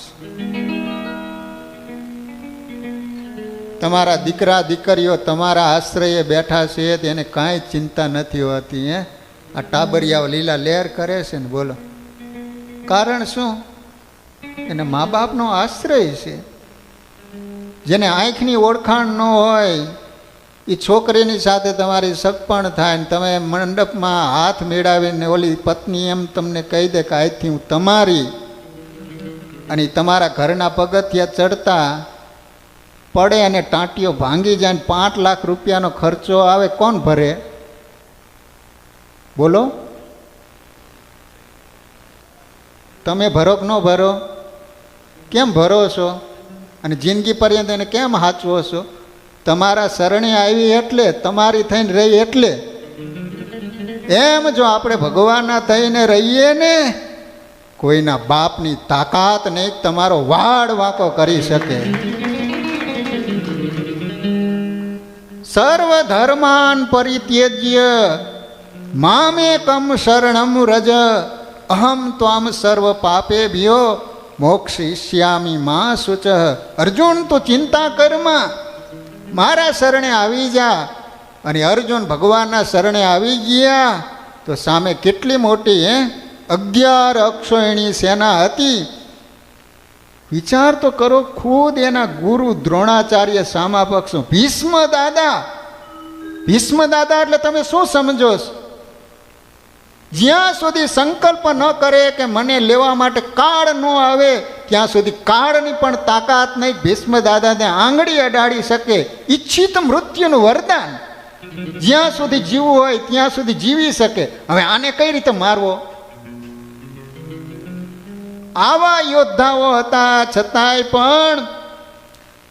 તમારા દીકરા દીકરીઓ તમારા આશ્રયે બેઠા છે તેને કાંઈ ચિંતા નથી હોતી. આ ટાબરિયાઓ લીલા લહેર કરે છે ને, બોલો કારણ શું? એને મા બાપનો આશ્રય છે. જેને આંખની ઓળખાણ ન હોય એ છોકરીની સાથે તમારી સગપણ થાય ને તમે મંડપમાં હાથ મેળાવીને ઓલી પત્ની એમ તમને કહી દે કે આજથી હું તમારી, અને તમારા ઘરના પગથિયા ચડતા પડે અને ટાંટીઓ ભાંગી જાય ને 5 લાખ રૂપિયાનો ખર્ચો આવે, કોણ ભરે? બોલો, તમે ભરો કે ન ભરો? કેમ ભરો છો? અને જિંદગી પર્યંત એને કેમ હાચવો છો? તમારા શરણે આવી એટલે, તમારી થઈને રહી એટલે. એમ જો આપણે ભગવાનના થઈને રહીએ ને, કોઈના બાપની તાકાત નહીં તમારો વાડ વાંકો કરી શકે. સર્વ ધર્માન પરિત્યજ્ય મામેકમ શરણમ રજ અહમ ત્વામ સર્વ પાપેભ્યો મોક્ષિષ્યામિ મા શુચ. અર્જુન તું ચિંતા કરમાં, મારા શરણે આવી જા. અને અર્જુન ભગવાનના શરણે આવી ગયા તો સામે કેટલી મોટી 11 અક્ષોહિણી સેના હતી. વિચાર તો કરો, ખુદ એના ગુરુ દ્રોણાચાર્ય સામા પક્ષો ભીષ્મ દાદા. ભીષ્મ દાદા એટલે તમે શું સમજો છો? જ્યાં સુધી સંકલ્પ ન કરે કે મને લેવા માટે કાળ ન આવે ત્યાં સુધી કાળની પણ તાકાત નહીં ભીષ્મ દાદાને આંગળી અડાડી શકે. ઈચ્છિત મૃત્યુનું વરદાન, જ્યાં સુધી જીવવું હોય ત્યાં સુધી જીવી શકે. હવે આને કઈ રીતે મારવો? આવા યોદ્ધાઓ હતા, છતાંય પણ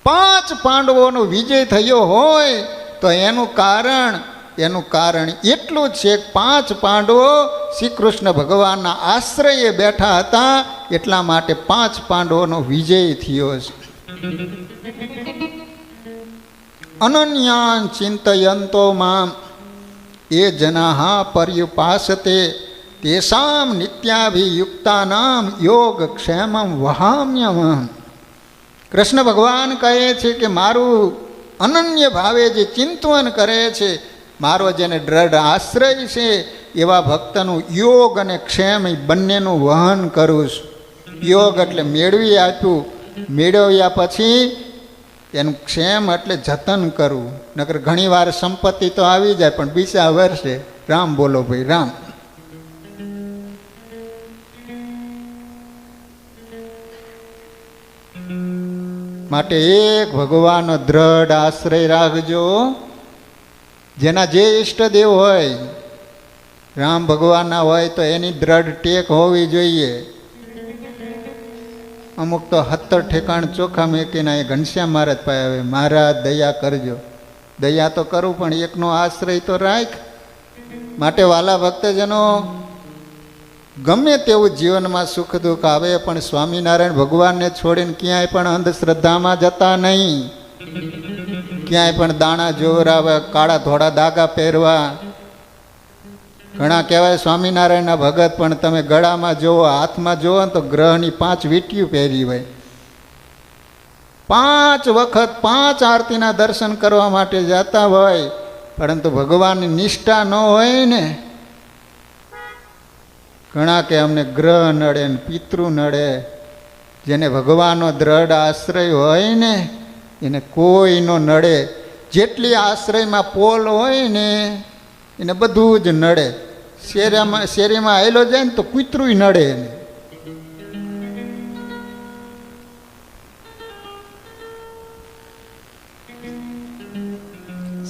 5 પાંડવોનો વિજય થયો હોય તો એનું કારણ એટલું જ છે કે 5 પાંડવો શ્રી કૃષ્ણ ભગવાનના આશ્રયે બેઠા હતા, એટલા માટે 5 પાંડવોનો વિજય થયો છે. અનન્યાન ચિંતયંતો મામ એ જનાઃ પર્યુપાસતે તેષામ નિત્યાભિયુક્તાનામ યોગ ક્ષેમમ વહામ્યહમ. કૃષ્ણ ભગવાન કહે છે કે મારું અનન્ય ભાવે જે ચિંતન કરે છે, મારો જેને દ્રઢ આશ્રય છે એવા ભક્તનું યોગ અને ક્ષેમ બંનેનું વહન કરું છું. યોગ એટલે મેળવી આપ્યું, મેળવ્યા પછી એનું ક્ષેમ એટલે જતન કરવું. નકર ઘણીવાર સંપત્તિ તો આવી જાય પણ બીજા વર્ષે રામ બોલો ભાઈ રામ. માટે એક ભગવાનનો દ્રઢ આશ્રય રાખજો. જેના જે ઈષ્ટદેવ હોય, રામ ભગવાનના હોય તો એની દ્રઢ ટેક હોવી જોઈએ. અમુક તો 17 ઠેકાણ ચોખા મેકીને એ ઘનશ્યામ મહારાજ પાસે આવે, મહારાજ દયા કરજો. દયા તો કરું પણ એકનો આશ્રય તો રાખ. માટે વાલા ભક્તજનો, ગમે તેવું જીવનમાં સુખ દુઃખ આવે પણ સ્વામિનારાયણ ભગવાનને છોડીને ક્યાંય પણ અંધશ્રદ્ધામાં જતા નહીં. ક્યાંય પણ દાણા જોવરાવા, કાળા ધોળા દાગા પહેરવા. ઘણા કહેવાય સ્વામિનારાયણના ભગત પણ તમે ગળામાં જોવો, હાથમાં જોવો ને તો ગ્રહની 5 વીંટીયું પહેરી હોય. 5 વખત 5 આરતીના દર્શન કરવા માટે જતા હોય, પરંતુ ભગવાનની નિષ્ઠા ન હોય ને. ઘણા કે અમને ગ્રહ નડે ને પિતૃ નડે. જેને ભગવાનનો દ્રઢ આશ્રય હોય ને એને કોઈ નો નડે. જેટલી આશ્રયમાં પોલ હોય ને એને બધું જ નડે. શેરીમાં આવેલો જાય ને તો કૂતરું નડે એને.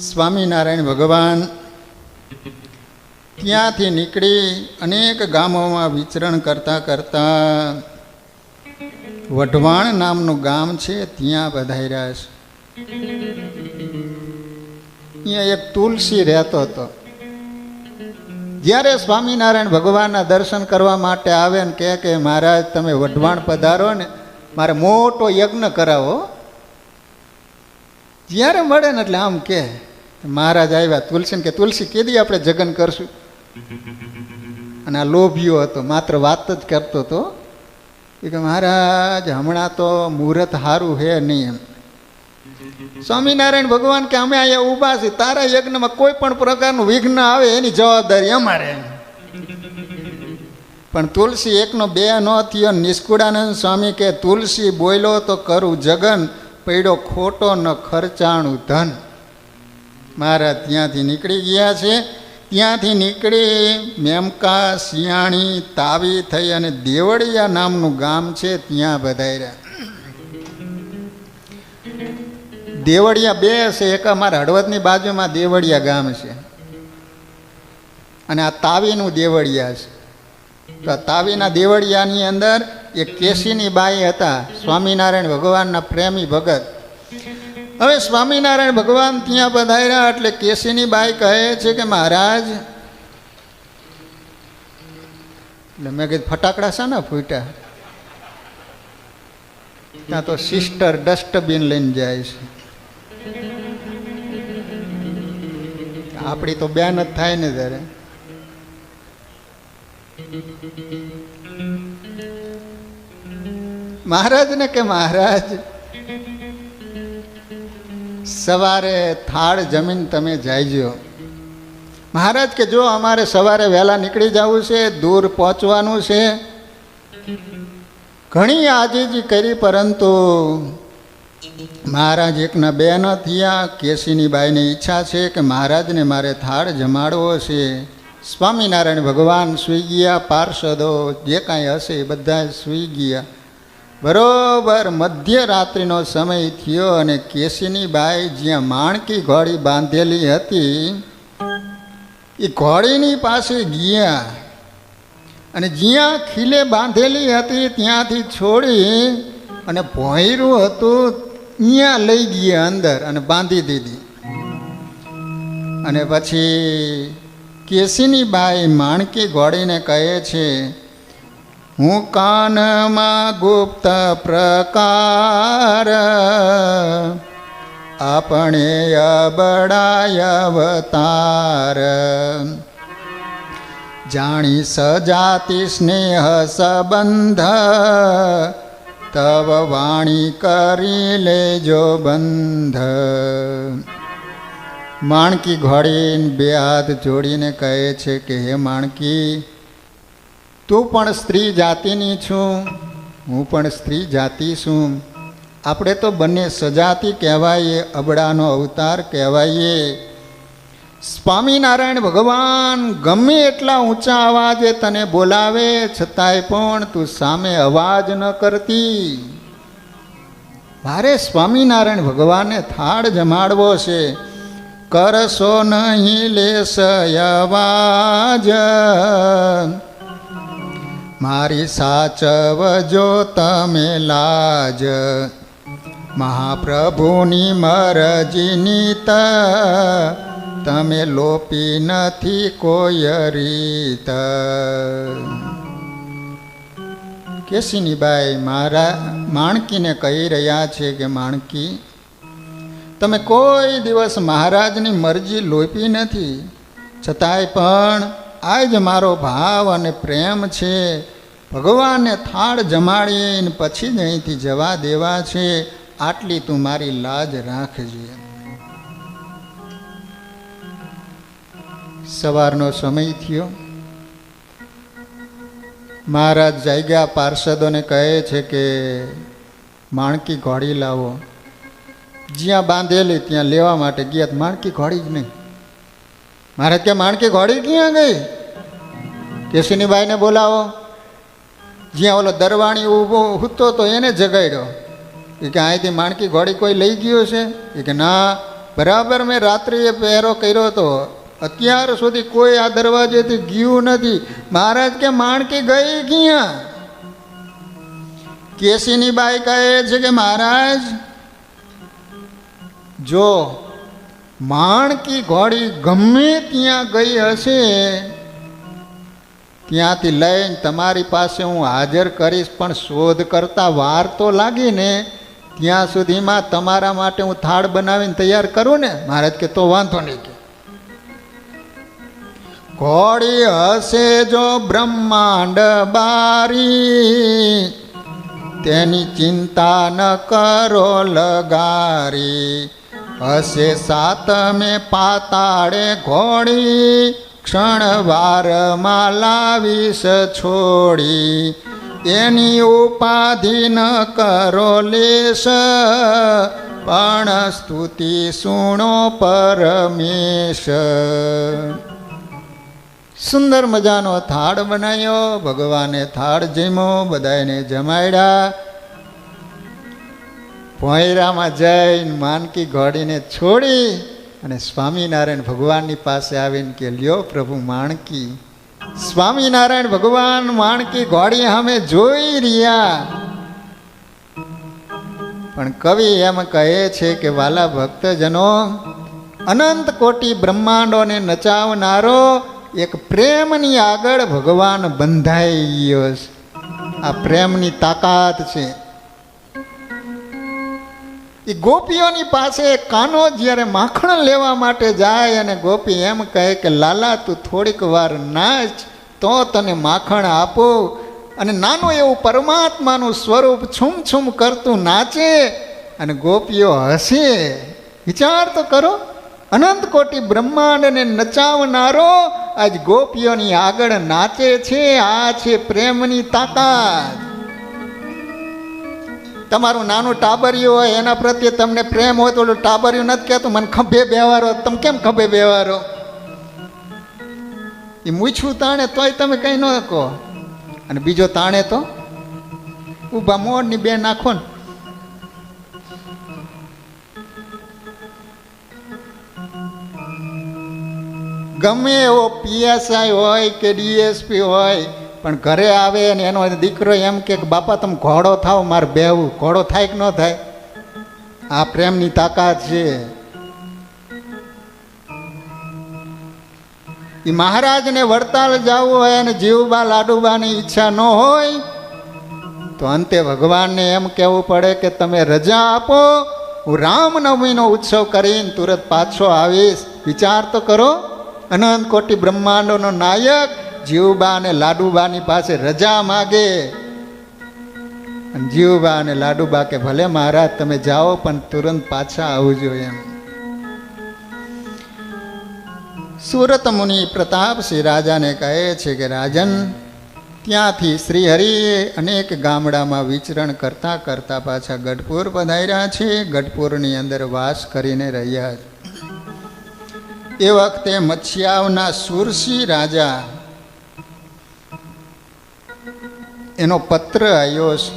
સ્વામિનારાયણ ભગવાન ત્યાંથી નીકળી અનેક ગામોમાં વિચરણ કરતા કરતા વઢવાણ નામનું ગામ છે ત્યાં પધાર્યા છે. અહીંયા એક તુલસી રહેતો હતો. જ્યારે સ્વામિનારાયણ ભગવાનના દર્શન કરવા માટે આવે ને કે મહારાજ તમે વઢવાણ પધારો ને, મારે મોટો યજ્ઞ કરાવો. જ્યારે મળે ને એટલે આમ કે મહારાજ આવ્યા. તુલસીને કે તુલસી કેદી આપણે જગન કરશું? અને આ લોભિયો હતો, માત્ર વાત જ કરતો હતો. એ કે મહારાજ હમણાં તો મુહૂર્ત સારું હે નહીં એમ. સ્વામિનારાયણ ભગવાન કે અમે અહીંયા ઊભા છીએ, તારા યજ્ઞમાં કોઈ પણ પ્રકારનું વિઘ્ન આવે એની જવાબદારી અમારે. પણ તુલસી એકનો બે ન થયો. નિષ્કુળાનંદ સ્વામી કે તુલસી બોલ્યો તો કરું જગન, પડ્યો ખોટો ન ખર્ચાણું ધન. મહારાજ ત્યાંથી નીકળી ગયા છે. ત્યાંથી નીકળી મેમકા, શિયાણી, તાવી થઈ અને દેવળિયા નામનું ગામ છે ત્યાં પધાર્યા. દેવળિયા બે છે, એક અમારા હળવદની બાજુમાં દેવળિયા ગામ છે અને આ તાવીનું દેવળિયા છે. તો તાવીના દેવળિયાની અંદર એક કેસીની બાઈ હતા, સ્વામિનારાયણ ભગવાનના પ્રેમી ભગત. હવે સ્વામિનારાયણ ભગવાન ત્યાં પધાર્યા એટલે કેસીની બાઈ કહે છે કે મહારાજ, એટલે મેં કીધું ફટાકડા શાના ફૂટ્યા? ત્યાં તો સિસ્ટર ડસ્ટબિન લઈને જાય છે. આપણી તો બેન જ થાય ને ત્યારે. મહારાજને કે મહારાજ સવારે થાળ જમીન તમે જાયજો. મહારાજ કે જો અમારે સવારે વહેલા નીકળી જવું છે, દૂર પહોંચવાનું છે. ઘણી આજીજી કરી પરંતુ મહારાજ એકના બે ન થયા. કેસીની બાઈની ઈચ્છા છે કે મહારાજને મારે થાળ જમાડવો છે. સ્વામિનારાયણ ભગવાન સૂઈ ગયા, પાર્ષદો જે કાંઈ હશે એ બધા સૂઈ ગયા. બરોબર મધ્યરાત્રિનો સમય થયો અને કેસીની બાઈ જ્યાં માણકી ઘોડી બાંધેલી હતી એ ઘોડીની પાસે ગયા અને જ્યાં ખીલે બાંધેલી હતી ત્યાંથી છોડી અને ભોંયરું હતું ત્યાં લઈ ગયા અંદર અને બાંધી દીધી. અને પછી કેસીની બાઈ માણકી ઘોડીને કહે છે, હું કાનમાં ગુપ્ત પ્રકાર આપણે અબડાય અવતાર, જાણી સજાતિ સ્નેહ સંબંધ, તવ વાણી કરી લેજો બંધ. માણકી ઘોડીને બે હાથ જોડીને કહે છે કે હે માણકી, તું પણ સ્ત્રી જાતિની છું, હું પણ સ્ત્રી જાતિ છું. આપણે તો બંને સજાતિ કહેવાઈએ, અબડાનો અવતાર કહેવાઈએ. સ્વામિનારાયણ ભગવાન ગમે એટલા ઊંચા અવાજે તને બોલાવે છતાંય પણ તું સામે અવાજ ન કરતી. મારે સ્વામિનારાયણ ભગવાનને થાળ જમાડવો છે, કરશો નહીં લેશ અવાજ, મારી સાચવજો તમે લાજ. મહાપ્રભુની મરજીની તમે લોપી નથી કોઈ રીત. કેસીની બાઈ માણકીને કહી રહ્યા છે કે માણકી, તમે કોઈ દિવસ મહારાજની મરજી લોપી નથી, છતાંય પણ આજ મારો ભાવ અને પ્રેમ છે. ભગવાનને થાળ જમાડીને પછી જ અહીંથી જવા દેવા છે. આટલી તું મારી લાજ રાખજે. સવારનો સમય થયો. મહારાજ જાગ્યા, પાર્ષદોને કહે છે કે માણકી ઘોડી લાવો. જ્યાં બાંધેલી ત્યાં લેવા માટે ગયા, માણકી ઘોડી જ નહીં. મહારાજ કે માણકી ઘોડી ક્યાં ગઈ? કેસીની બાઈને બોલાવો. જ્યાં ઓલો દરવાણી ઊભો હૂતો તો એને જગાડ્યો. એ કે અહીંથી માણકી ઘોડી કોઈ લઈ ગયો છે? એ કે ના, બરાબર મેં રાત્રિએ પહેરો કર્યો હતો, અત્યાર સુધી કોઈ આ દરવાજેથી ગયું નથી. મહારાજ કે માણકી ગઈ ક્યાં? કેસીની બાઈ કહે છે કે મહારાજ જો માણકી ઘોડી ગમે ત્યાં ગઈ હશે ત્યાંથી લઈને તમારી પાસે હું હાજર કરીશ, પણ શોધ કરતા વાર તો લાગી ને, ત્યાં સુધીમાં તમારા માટે હું થાળ બનાવીને તૈયાર કરું ને. મહારાજ કે તો વાંધો નહીં. કે ઘોડી હશે જો બ્રહ્માંડ બારી, તેની ચિંતા ન કરો લગારી. હશે સાતમે પાતાળે ઘોડી, ક્ષણવારમાં લાવીશ છોડી. એની ઉપાધિ ન કરો લેશ, પણ સ્તુતિ સુણો પરમેશ. સુંદર મજાનો થાળ બનાવ્યો, ભગવાને થાળ જમ્યો, બધાને જમાડ્યા. ભોંયરામાં જઈને માનકી ઘોડીને છોડી અને સ્વામિનારાયણ ભગવાનની પાસે આવીને કે લ્યો પ્રભુ માણકી. સ્વામિનારાયણ ભગવાન માણકી ઘોડી સામે જોઈ રહ્યા, પણ કવિ એમ કહે છે કે વાલા ભક્તજનો, અનંત કોટી બ્રહ્માંડોને નચાવનારો એક પ્રેમની આગળ ભગવાન બંધાઈ ગયો છે. આ પ્રેમની તાકાત છે. એ ગોપીઓની પાસે કાનો જ્યારે માખણ લેવા માટે જાય અને ગોપી એમ કહે કે લાલા તું થોડીક વાર નાચ તો તને માખણ આપું, અને નાનું એવું પરમાત્માનું સ્વરૂપ છૂમ છૂમ કરતું નાચે અને ગોપીઓ હસે. વિચાર તો કરો, અનંત કોટી બ્રહ્માંડને નચાવનારો આજ ગોપીઓની આગળ નાચે છે. આ છે પ્રેમની તાકાત. તમારું નાનું ટાબરિયું હોય એના પ્રત્યે તમને પ્રેમ હોય તો ટાબરિયું નથી કહેતું મને ખભે બેવારો. તમે કેમ ખભે બેવારો? એ મૂછું તાણે તોય તમે કંઈ ન કહો, અને બીજો તાણે તો ઊભા મોરની બે નાખો ને. ગમે એવો પીએસઆઈ હોય કે ડીએસપી હોય, પણ ઘરે આવે ને એનો દીકરો એમ કે બાપા તમે ઘોડો થાવ, મારે બેવું. ઘોડો થાય કે ન થાય? આ પ્રેમની તાકાત છે. એ મહારાજને વડતાલ જવું હોય અને જીવબા લાડુબાની ઈચ્છા ન હોય તો અંતે ભગવાનને એમ કહેવું પડે કે તમે રજા આપો, હું રામનવમીનો ઉત્સવ કરીને તુરત પાછો આવીશ. વિચાર તો કરો, અનંત કોટી બ્રહ્માંડોનો નાયક જીવબા અને લાડુબાની પાસે રજા માગે, અને જીવબા અને લાડુબા કે ભલે મહારાજ તમે જાઓ પણ તુરંત પાછા આવજો એમ. સુરત મુનિ પ્રતાપસિંહ રાજાને કહે છે કે રાજન, ત્યાંથી શ્રીહરિએ અનેક ગામડામાં વિચરણ કરતા કરતા પાછા ગઢપુર પધાર્યા છે. ગઢપુરની અંદર વાસ કરીને રહ્યા છે. એ વખતે મત્સ્યાવના સુરસિંહ રાજા એનો પત્ર આવ્યો છે.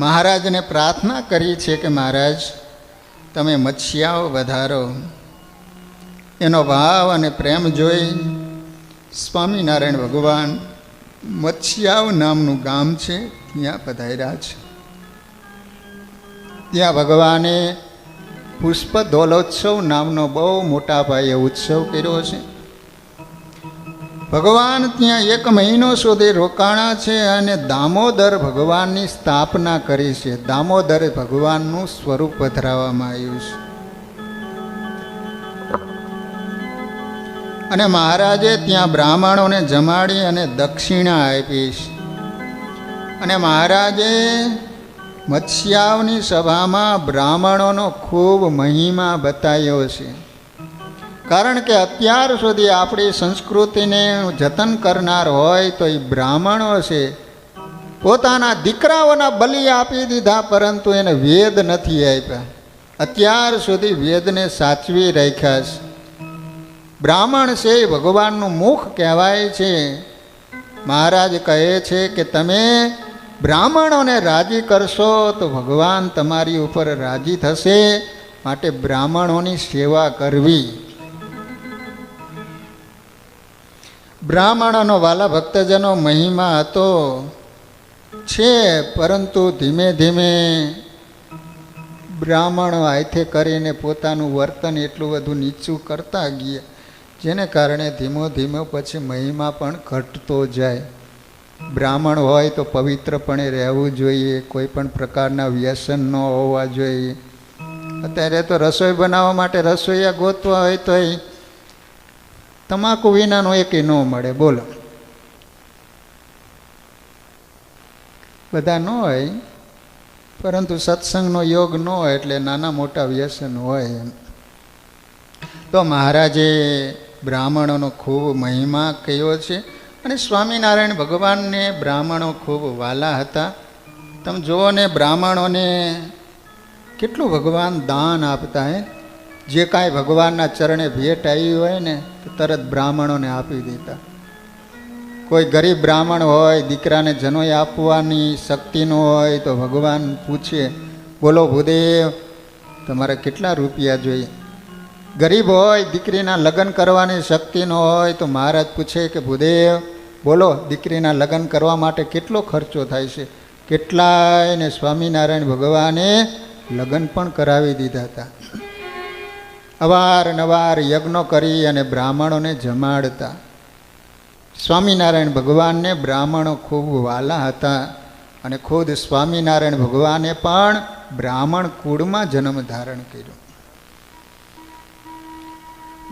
મહારાજને પ્રાર્થના કરી છે કે મહારાજ તમે મત્સ્યાવ વધારો. એનો ભાવ અને પ્રેમ જોઈ સ્વામિનારાયણ ભગવાન મત્સ્યાવ નામનું ગામ છે ત્યાં પધાર્યા છે. ત્યાં ભગવાને પુષ્પ ધોલોત્સવ નામનો બહુ મોટા પાયે ઉત્સવ કર્યો છે. ભગવાન ત્યાં 1 મહિનો સુધી રોકાણા છે અને દામોદર ભગવાનની સ્થાપના કરી છે. દામોદર ભગવાનનું સ્વરૂપ પધરાવવામાં આવ્યું છે. અને મહારાજે ત્યાં બ્રાહ્મણોને જમાડી અને દક્ષિણા આપી છે. અને મહારાજે મત્સ્યાવની સભામાં બ્રાહ્મણોનો ખૂબ મહિમા બતાવ્યો છે. કારણ કે અત્યાર સુધી આપણી સંસ્કૃતિને જતન કરનાર હોય તો એ બ્રાહ્મણો છે. પોતાના દીકરાઓના બલિ આપી દીધા, પરંતુ એને વેદ નથી આપ્યા. અત્યાર સુધી વેદને સાચવી રાખ્યા છે. બ્રાહ્મણ છે એ ભગવાનનું મુખ કહેવાય છે. મહારાજ કહે છે કે તમે બ્રાહ્મણોને રાજી કરશો તો ભગવાન તમારી ઉપર રાજી થશે. માટે બ્રાહ્મણોની સેવા કરવી. બ્રાહ્મણોનો વાલા ભક્તજનો મહિમા હતો છે, પરંતુ ધીમે ધીમે બ્રાહ્મણો હાથે કરીને પોતાનું વર્તન એટલું બધું નીચું કરતા ગયા, જેને કારણે ધીમો ધીમો પછી મહિમા પણ ઘટતો જાય. બ્રાહ્મણ હોય તો પવિત્રપણે રહેવું જોઈએ, કોઈ પણ પ્રકારના વ્યસન ન હોવા જોઈએ. અત્યારે તો રસોઈ બનાવવા માટે રસોઈયા ગોતવા હોય તો તમાકુ વિનાનો એકે ન મળે. બોલો, બધા ન હોય, પરંતુ સત્સંગનો યોગ ન હોય એટલે નાના મોટા વ્યસન હોય એમ. તો મહારાજે બ્રાહ્મણોનો ખૂબ મહિમા કહ્યો છે. અને સ્વામિનારાયણ ભગવાનને બ્રાહ્મણો ખૂબ વાલા હતા. તમે જુઓ ને, બ્રાહ્મણોને કેટલું ભગવાન દાન આપતા. જે કાંઈ ભગવાનના ચરણે ભેટ આવી હોય ને તો તરત બ્રાહ્મણોને આપી દેતા. કોઈ ગરીબ બ્રાહ્મણ હોય, દીકરાને જનોઈ આપવાની શક્તિ ન હોય તો ભગવાન પૂછે, બોલો ભૂદેવ તમારે કેટલા રૂપિયા જોઈએ? ગરીબ હોય, દીકરીના લગ્ન કરવાની શક્તિ ન હોય તો મહારાજ પૂછે કે ભૂદેવ બોલો દીકરીના લગ્ન કરવા માટે કેટલો ખર્ચો થાય છે? કેટલાયને સ્વામિનારાયણ ભગવાને લગ્ન પણ કરાવી દીધા હતા. અવારનવાર યજ્ઞો કરી અને બ્રાહ્મણોને જમાડતા. સ્વામિનારાયણ ભગવાનને બ્રાહ્મણો ખૂબ વાલા હતા. અને ખુદ સ્વામિનારાયણ ભગવાને પણ બ્રાહ્મણ કુળમાં જન્મ ધારણ કર્યો.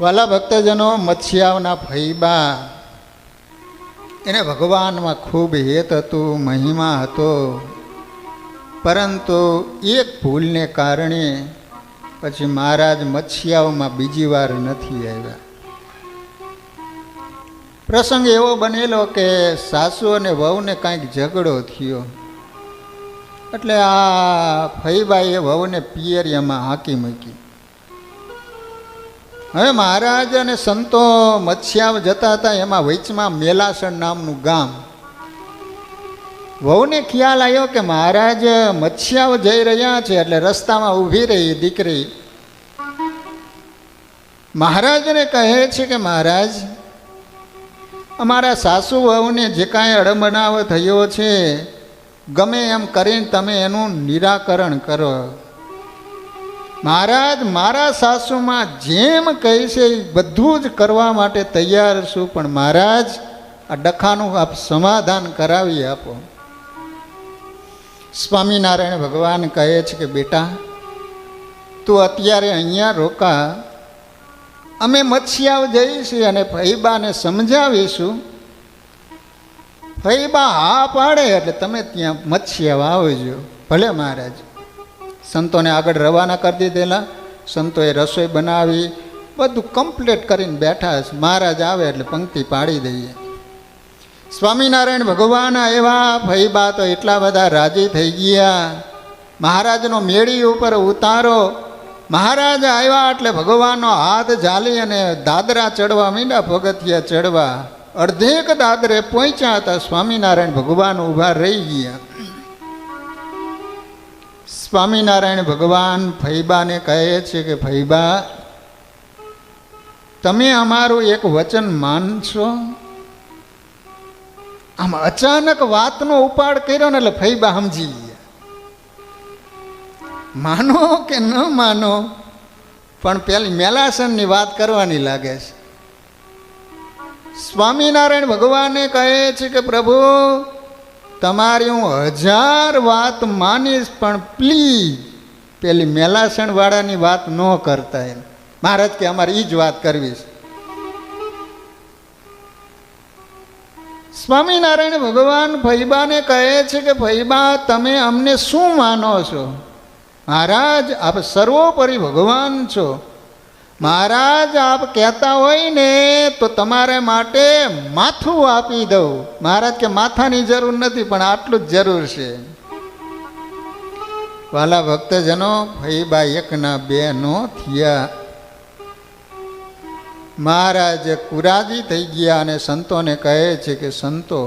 વાલા ભક્તજનો, મત્સ્યાવના ફૈબા, એને ભગવાનમાં ખૂબ હેત હતું, મહિમા હતો. પરંતુ એક ભૂલને કારણે પછી મહારાજ મત્સ્યાવમાં બીજી વાર નથી આવ્યા. પ્રસંગ એવો બનેલો કે સાસુ અને વહુને કાંઈક ઝઘડો થયો, એટલે આ ફઈબાએ વહુને પિયરિયામાં હાંકી મૂકી. હવે મહારાજ અને સંતો મત્સ્યાવ જતા હતા, એમાં વચમાં મેલાસણ નામનું ગામ. વહુને ખ્યાલ આવ્યો કે મહારાજ મત્સ્યાવ જઈ રહ્યા છે, એટલે રસ્તામાં ઊભી રહી દીકરી. મહારાજને કહે છે કે મહારાજ, અમારા સાસુ વહુને જે કાંઈ અડબનાવ થયો છે, ગમે એમ કરીને તમે એનું નિરાકરણ કરો. મહારાજ, મારા સાસુમાં જેમ કહે છે એ બધું જ કરવા માટે તૈયાર છું, પણ મહારાજ આ ડખાનું આપ સમાધાન કરાવી આપો. સ્વામિનારાયણ ભગવાન કહે છે કે બેટા, તું અત્યારે અહીંયા રોકા, અમે મત્સ્યાવ જઈશું અને ફઈબાને સમજાવીશું. ફઈબા હા પાડે એટલે તમે ત્યાં મત્સ્યાવ આવજો. ભલે મહારાજ. સંતોને આગળ રવાના કરી દીધેલા. સંતોએ રસોઈ બનાવી, બધું કમ્પ્લીટ કરીને બેઠા છે. મહારાજ આવે એટલે પંક્તિ પાડી દઈએ. સ્વામિનારાયણ ભગવાન એવા, ફઈબા તો એટલા બધા રાજી થઈ ગયા. મહારાજનો મેળી ઉપર ઉતારો. મહારાજ આવ્યા એટલે ભગવાનનો હાથ ઝાલી અને દાદરા ચડવા માંડ્યા, પગથિયા ચડવા. અડધેક દાદરે પહોંચ્યા હતા, સ્વામિનારાયણ ભગવાન ઊભા રહી ગયા. સ્વામિનારાયણ ભગવાન ફઈબાને કહે છે કે ફઈબા, તમે અમારું એક વચન માનશો? આમ અચાનક વાતનો ઉપાડ કર્યો ને એટલે ફઈબા સમજી ગયા. માનો કે ન માનો, પણ પેલી મેલાસનની વાત કરવાની લાગે છે. સ્વામિનારાયણ ભગવાને કહે છે કે પ્રભુ, તમારી હું 1000 વાત માનીશ, પણ પ્લીઝ પેલી મેલાસણ વાળાની વાત ન કરતા. એમ મહારાજ કે અમારે એ જ વાત કરવી છે. સ્વામિનારાયણ ભગવાન ફઈબાને કહે છે કે ફઈબા, તમે અમને શું માનો છો? મહારાજ, આપ સર્વોપરી ભગવાન છો. મહારાજ, આપ કહેતા હોય ને તો તમારા માટે માથું આપી દઉં. મહારાજ કે માથાની જરૂર નથી, પણ આટલું જ જરૂર છે. વાલા ભક્તજનો, ફઈબા એકના બે નો થયા. મહારાજ કુરાજી થઈ ગયા અને સંતોને કહે છે કે સંતો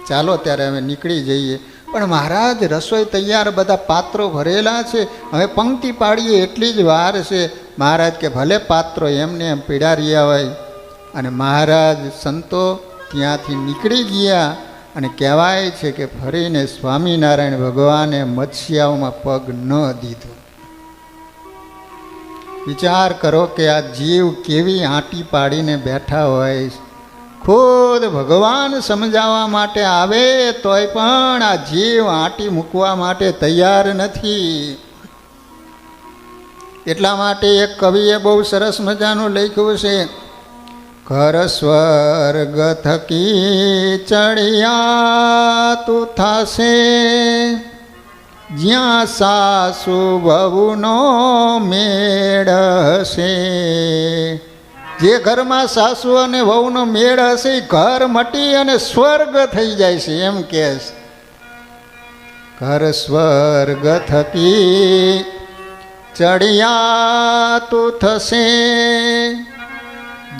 ચાલો ત્યારે અમે નીકળી જઈએ. પણ મહારાજ, રસોઈ તૈયાર, બધા પાત્રો ભરેલા છે, હવે પંક્તિ પાડીએ એટલી જ વાર છે. મહારાજ કે ભલે પાત્રો એમને એમ પીડા રહ્યા હોય. અને મહારાજ સંતો ત્યાંથી નીકળી ગયા. અને કહેવાય છે કે ફરીને સ્વામિનારાયણ ભગવાને મત્સ્યાવમાં પગ ન દીધો. વિચાર કરો કે આ જીવ કેવી આંટી પાડીને બેઠા હોય. ખુદ ભગવાન સમજાવવા માટે આવે તોય પણ આ જીવ આંટી મૂકવા માટે તૈયાર નથી. એટલા માટે એક કવિએ બહુ સરસ મજાનું લખ્યું છે ઘર સ્વર્ગ થકી ચડિયા તું થાશે, જ્યાં સાસુ વહુનો મેળ હશે. જે ઘરમાં સાસુ અને વહુનો મેળ હશે એ ઘર મટી અને સ્વર્ગ થઈ જાય છે એમ કહે છે. ઘર સ્વર્ગ થકી ચડિયા તું થશે,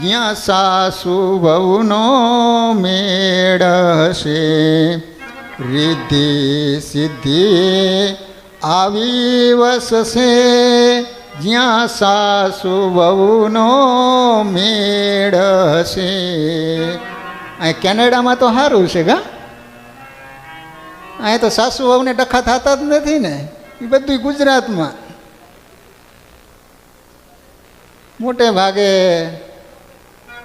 જ્યાં સાસુ વહુનો મેળ હશે. રિદ્ધિ સિદ્ધિ આવી વસશે, જ્યાં સાસુ વહુનો મેળ હશે. અહીં કેનેડામાં તો સારું છે ગા, અહીં તો સાસુ વહુને ડખા થતા જ નથી ને. એ બધું ગુજરાતમાં મોટે ભાગે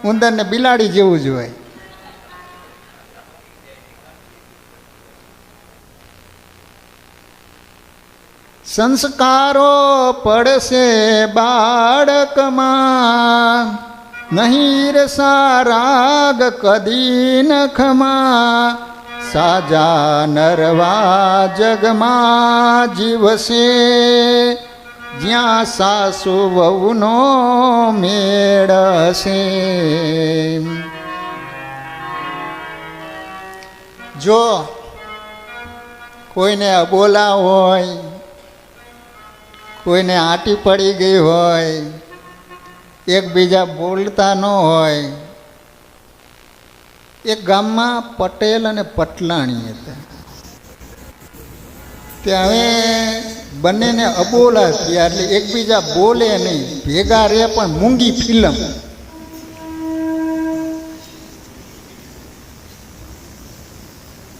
ઉંદરને બિલાડી જેવું જ હોય. સંસ્કારો પડશે બાળકમાં, નહીં રસા રાગ કદી નખમાં. સાજા નરવા જગમાં જીવશે, જ્યાં સાસુ વહુનો મેળ હશે. જો કોઈને અબોલા હોય, કોઈને આંટી પડી ગઈ હોય, એકબીજા બોલતા ન હોય. એક ગામમાં પટેલ અને પટલાણી હતા. ત્યાં હવે બંનેને અબોલા થયા, એટલે એકબીજા બોલે નહીં, ભેગા રહે પણ મૂંગી ફિલ્મ.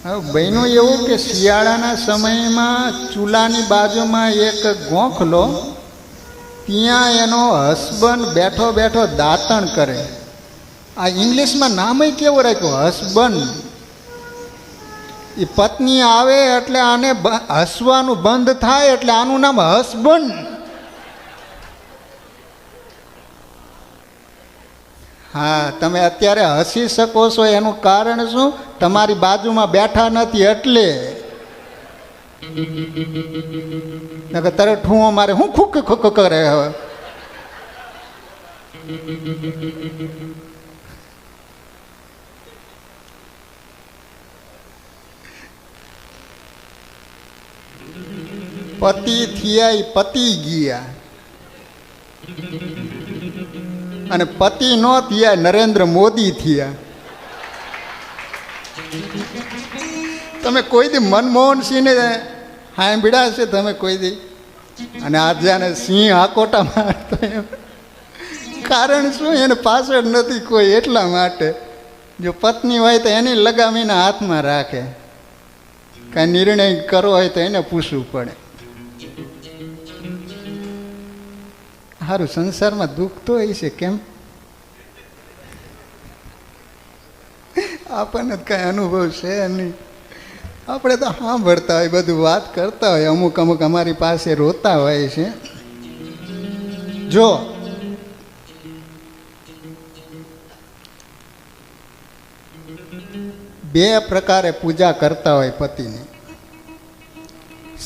હવે બહેનો એવું કે શિયાળાના સમયમાં ચૂલાની બાજુમાં એક ગોખલો, ત્યાં એનો હસબન્ડ બેઠો બેઠો દાંતણ કરે. આ ઇંગ્લિશમાં નામય કેવો રાખ્યો, હસબન્ડ. એ પત્ની આવે એટલે આને હસવાનું બંધ થાય એટલે આનું નામ હસબન્ડ. હા, તમે અત્યારે હસી શકો છો એનું કારણ શું? તમારી બાજુમાં બેઠા નથી એટલે. તરત ઠું મારે હું ખુક ખુક કરે. હવે પતિ થયા પતિ ગયા, અને પતિ ન થયા નરેન્દ્ર મોદી થયા. તમે કોઈ દી મનમોહનસિંહને સાંભળ્યા છે તમે કોઈ દી? અને આજે આને સિંહ આકોટા મારતો એમ. કારણ શું? એને પાછળ નથી કોઈ, એટલા માટે. જો પત્ની હોય તો એની લગામીના હાથમાં રાખે, કાંઈ નિર્ણય કરવો હોય તો એને પૂછવું પડે. સારું, સંસારમાં દુઃખ તો હોય છે, કેમ? આપણને કાંઈ અનુભવ છે નહીં. આપણે તો સાંભળતા હોય, બધું વાત કરતા હોય, અમુક અમુક અમારી પાસે રોતા હોય છે. જો બે પ્રકારે પૂજા કરતા હોય પતિની.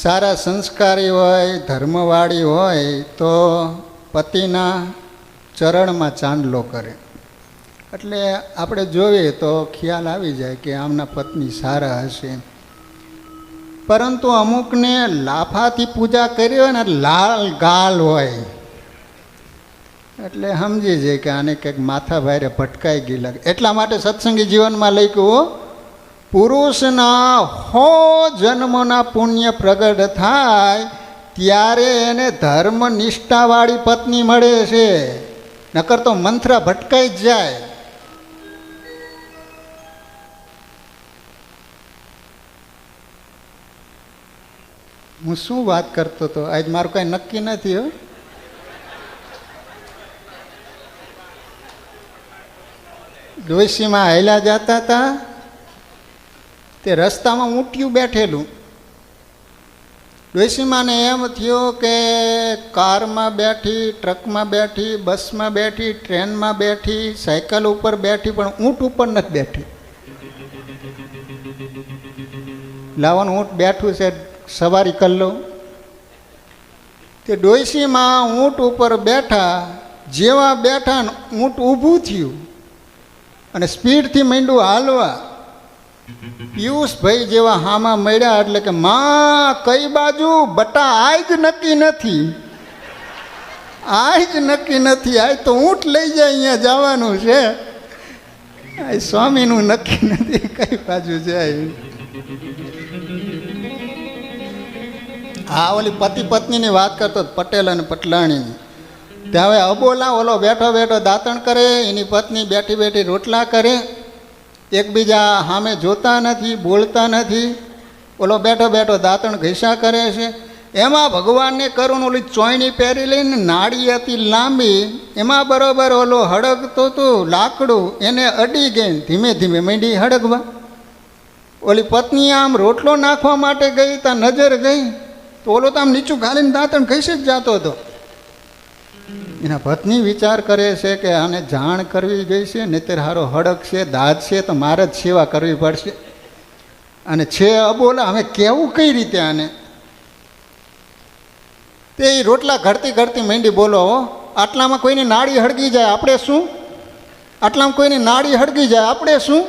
સારા સંસ્કારી હોય, ધર્મવાળી હોય તો પતિના ચરણમાં ચાંદલો કરે. એટલે આપણે જોઈએ તો ખ્યાલ આવી જાય કે આમના પત્ની સારા હશે. પરંતુ અમુકને લાફાથી પૂજા કરી હોય ને, લાલ ગાલ હોય, એટલે સમજી જાય કે આને કંઈક માથા ભારે ભટકાઈ ગઈ લાગે. એટલા માટે સત્સંગી જીવનમાં લખ્યું, પુરુષના 100 જન્મના પુણ્ય પ્રગટ થાય ત્યારે એને ધર્મ નિષ્ઠાવાળી પત્ની મળે છે, નકર તો મંથરા ભટકાઈ જ જાય. હું શું વાત કરતો હતો? આજ મારું કાંઈ નક્કી નથી. હો, ડોશીમાં હાલ્યા જતા હતા, તે રસ્તામાં ઊંટિયું બેઠેલું. ડોશીમાને એમ થયું કે કારમાં બેઠી, ટ્રકમાં બેઠી, બસમાં બેઠી, ટ્રેનમાં બેઠી, સાયકલ ઉપર બેઠી, પણ ઊંટ ઉપર નથી બેઠી. લાવવાનું ઊંટ બેઠું છે, સવારી કરી લઉં. તે ડોશીમાં ઊંટ ઉપર બેઠા, જેવા બેઠા ને ઊંટ ઊભું થયું અને સ્પીડથી માંડ્યું હાલવા. પિયુષભાઈ જેવા હામાં મળ્યા એટલે કે માં કઈ બાજુ? બટા આજ નક્કી નથી, આજ નક્કી નથી, આજ તો ઊંટ લઈ જાય, અહીંયા જવાનું છે, આ સ્વામીનું નક્કી નથી કઈ બાજુ જાય. હા, ઓલી પતિ પત્નીની વાત કરતો પટેલ અને પટલાણીની. ત્યાં હવે અબોલા ઓલો બેઠો બેઠો દાંતણ કરે, એની પત્ની બેઠી બેઠી રોટલા કરે, એકબીજા સામે જોતા નથી, બોલતા નથી. ઓલો બેઠો બેઠો દાંતણ ઘસા કરે છે. એમાં ભગવાનને કરું ઓલી ચોયણી પહેરી લઈને નાળી હતી લાંબી, એમાં બરોબર ઓલો હળગતો હતું લાકડું, એને અડી ગઈ, ધીમે ધીમે માંડી હળગવા. ઓલી પત્ની આમ રોટલો નાખવા માટે ગઈ, ત્યાં નજર ગઈ તો ઓલો તો આમ નીચું ઘાલીને દાંતણ ઘસી જ જતો હતો. એના પત્ની વિચાર કરે છે કે આને જાણ કરવી ગઈ છે, નહીંતર હારો હડક છે, દાદ છે, તો મારે જ સેવા કરવી પડશે. અને છે અબોલા, હવે કેવું કઈ રીતે આને? તે રોટલા ઘડતી ઘડતી માંડી બોલો, આટલામાં કોઈની નાળી હળગી જાય આપણે શું? આટલામાં કોઈની નાળી હળગી જાય આપણે શું?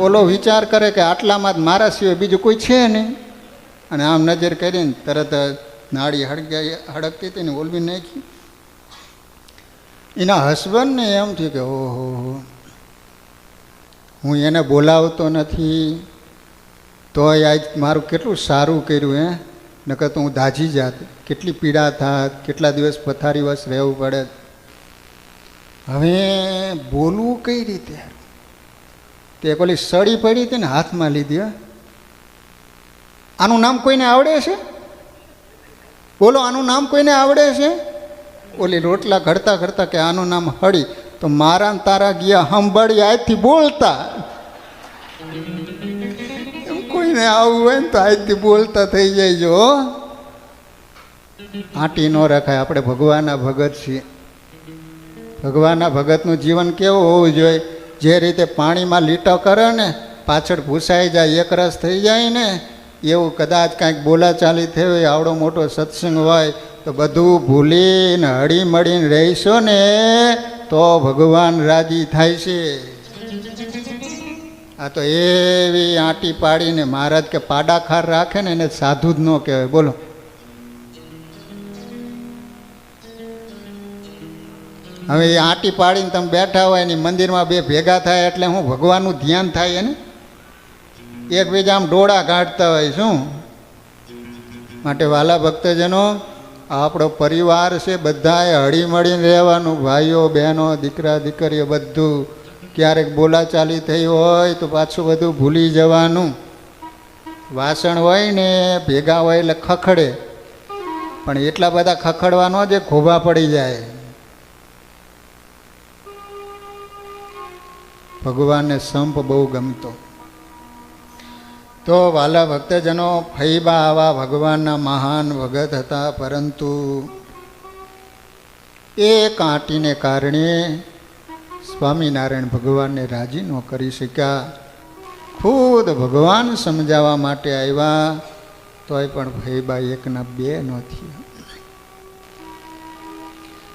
ઓલો વિચાર કરે કે આટલામાં જ મારા સિવાય બીજું કોઈ છે નહીં. અને આમ નજર કરીને તરત નાળી હળગતી હતી ને ઓલવી નાખી. એના હસબન્ડને એમ થયું કે ઓહો, હું એને બોલાવતો નથી તોય આજ મારું કેટલું સારું કર્યું, હે નકર તો હું દાઝી જાત, કેટલી પીડા થાત, કેટલા દિવસ પથારી વસ રહેવું પડે. હવે બોલવું કઈ રીતે? તે ઓલી સળી પડી હતી ને હાથમાં લીધી. આનું નામ કોઈને આવડે છે? બોલો, આનું નામ કોઈને આવડે છે? ઓલી રોટલા ઘડતા ઘડતા કે આનું નામ હળી. તો મારા ને તારા ગયા હંભાળી આજથી બોલતા. એમ કોઈને આવું હોય ને તો આજથી બોલતા થઈ જાય. જો આંટી ન રખાય. આપણે ભગવાનના ભગત છીએ. ભગવાનના ભગતનું જીવન કેવું હોવું જોઈએ? જે રીતે પાણીમાં લીટો કરે ને પાછળ ભૂસાઈ જાય, એકરસ થઈ જાય ને, એવું કદાચ કાંઈક બોલાચાલી થઈ હોય, આવડો મોટો સત્સંગ હોય તો બધું ભૂલીને હળી મળીને રહીશો ને તો ભગવાન રાજી થાય છે. આ તો એવી આંટી પાડીને મહારાજ કે પાડાખાર રાખે ને એને સાધુ જ ન કહેવાય. બોલો, હવે એ આંટી પાડીને તમે બેઠા હોય ને મંદિરમાં બે ભેગા થાય એટલે હું ભગવાનનું ધ્યાન થાય એને એકબીજા આમ ડોળા કાઢતા હોય શું માટે. વાલા ભક્તજનો, આપણો પરિવાર છે, બધાએ હળી મળીને રહેવાનું. ભાઈઓ બહેનો, દીકરા દીકરીઓ બધું. ક્યારેક બોલાચાલી થઈ હોય તો પાછું બધું ભૂલી જવાનું. વાસણ હોય ને ભેગા હોય એટલે ખખડે, પણ એટલા બધા ખખડવાનો જે ખોભા પડી જાય. ભગવાનને સંપ બહુ ગમતો. તો વાલા ભક્તજનો, ફૈબા આવા ભગવાનના મહાન ભગત હતા, પરંતુ એક આંટીને કારણે સ્વામિનારાયણ ભગવાનને રાજી ન કરી શક્યા. ખુદ ભગવાન સમજાવવા માટે આવ્યા તોય પણ ફૈબા એકના બે ન થયા.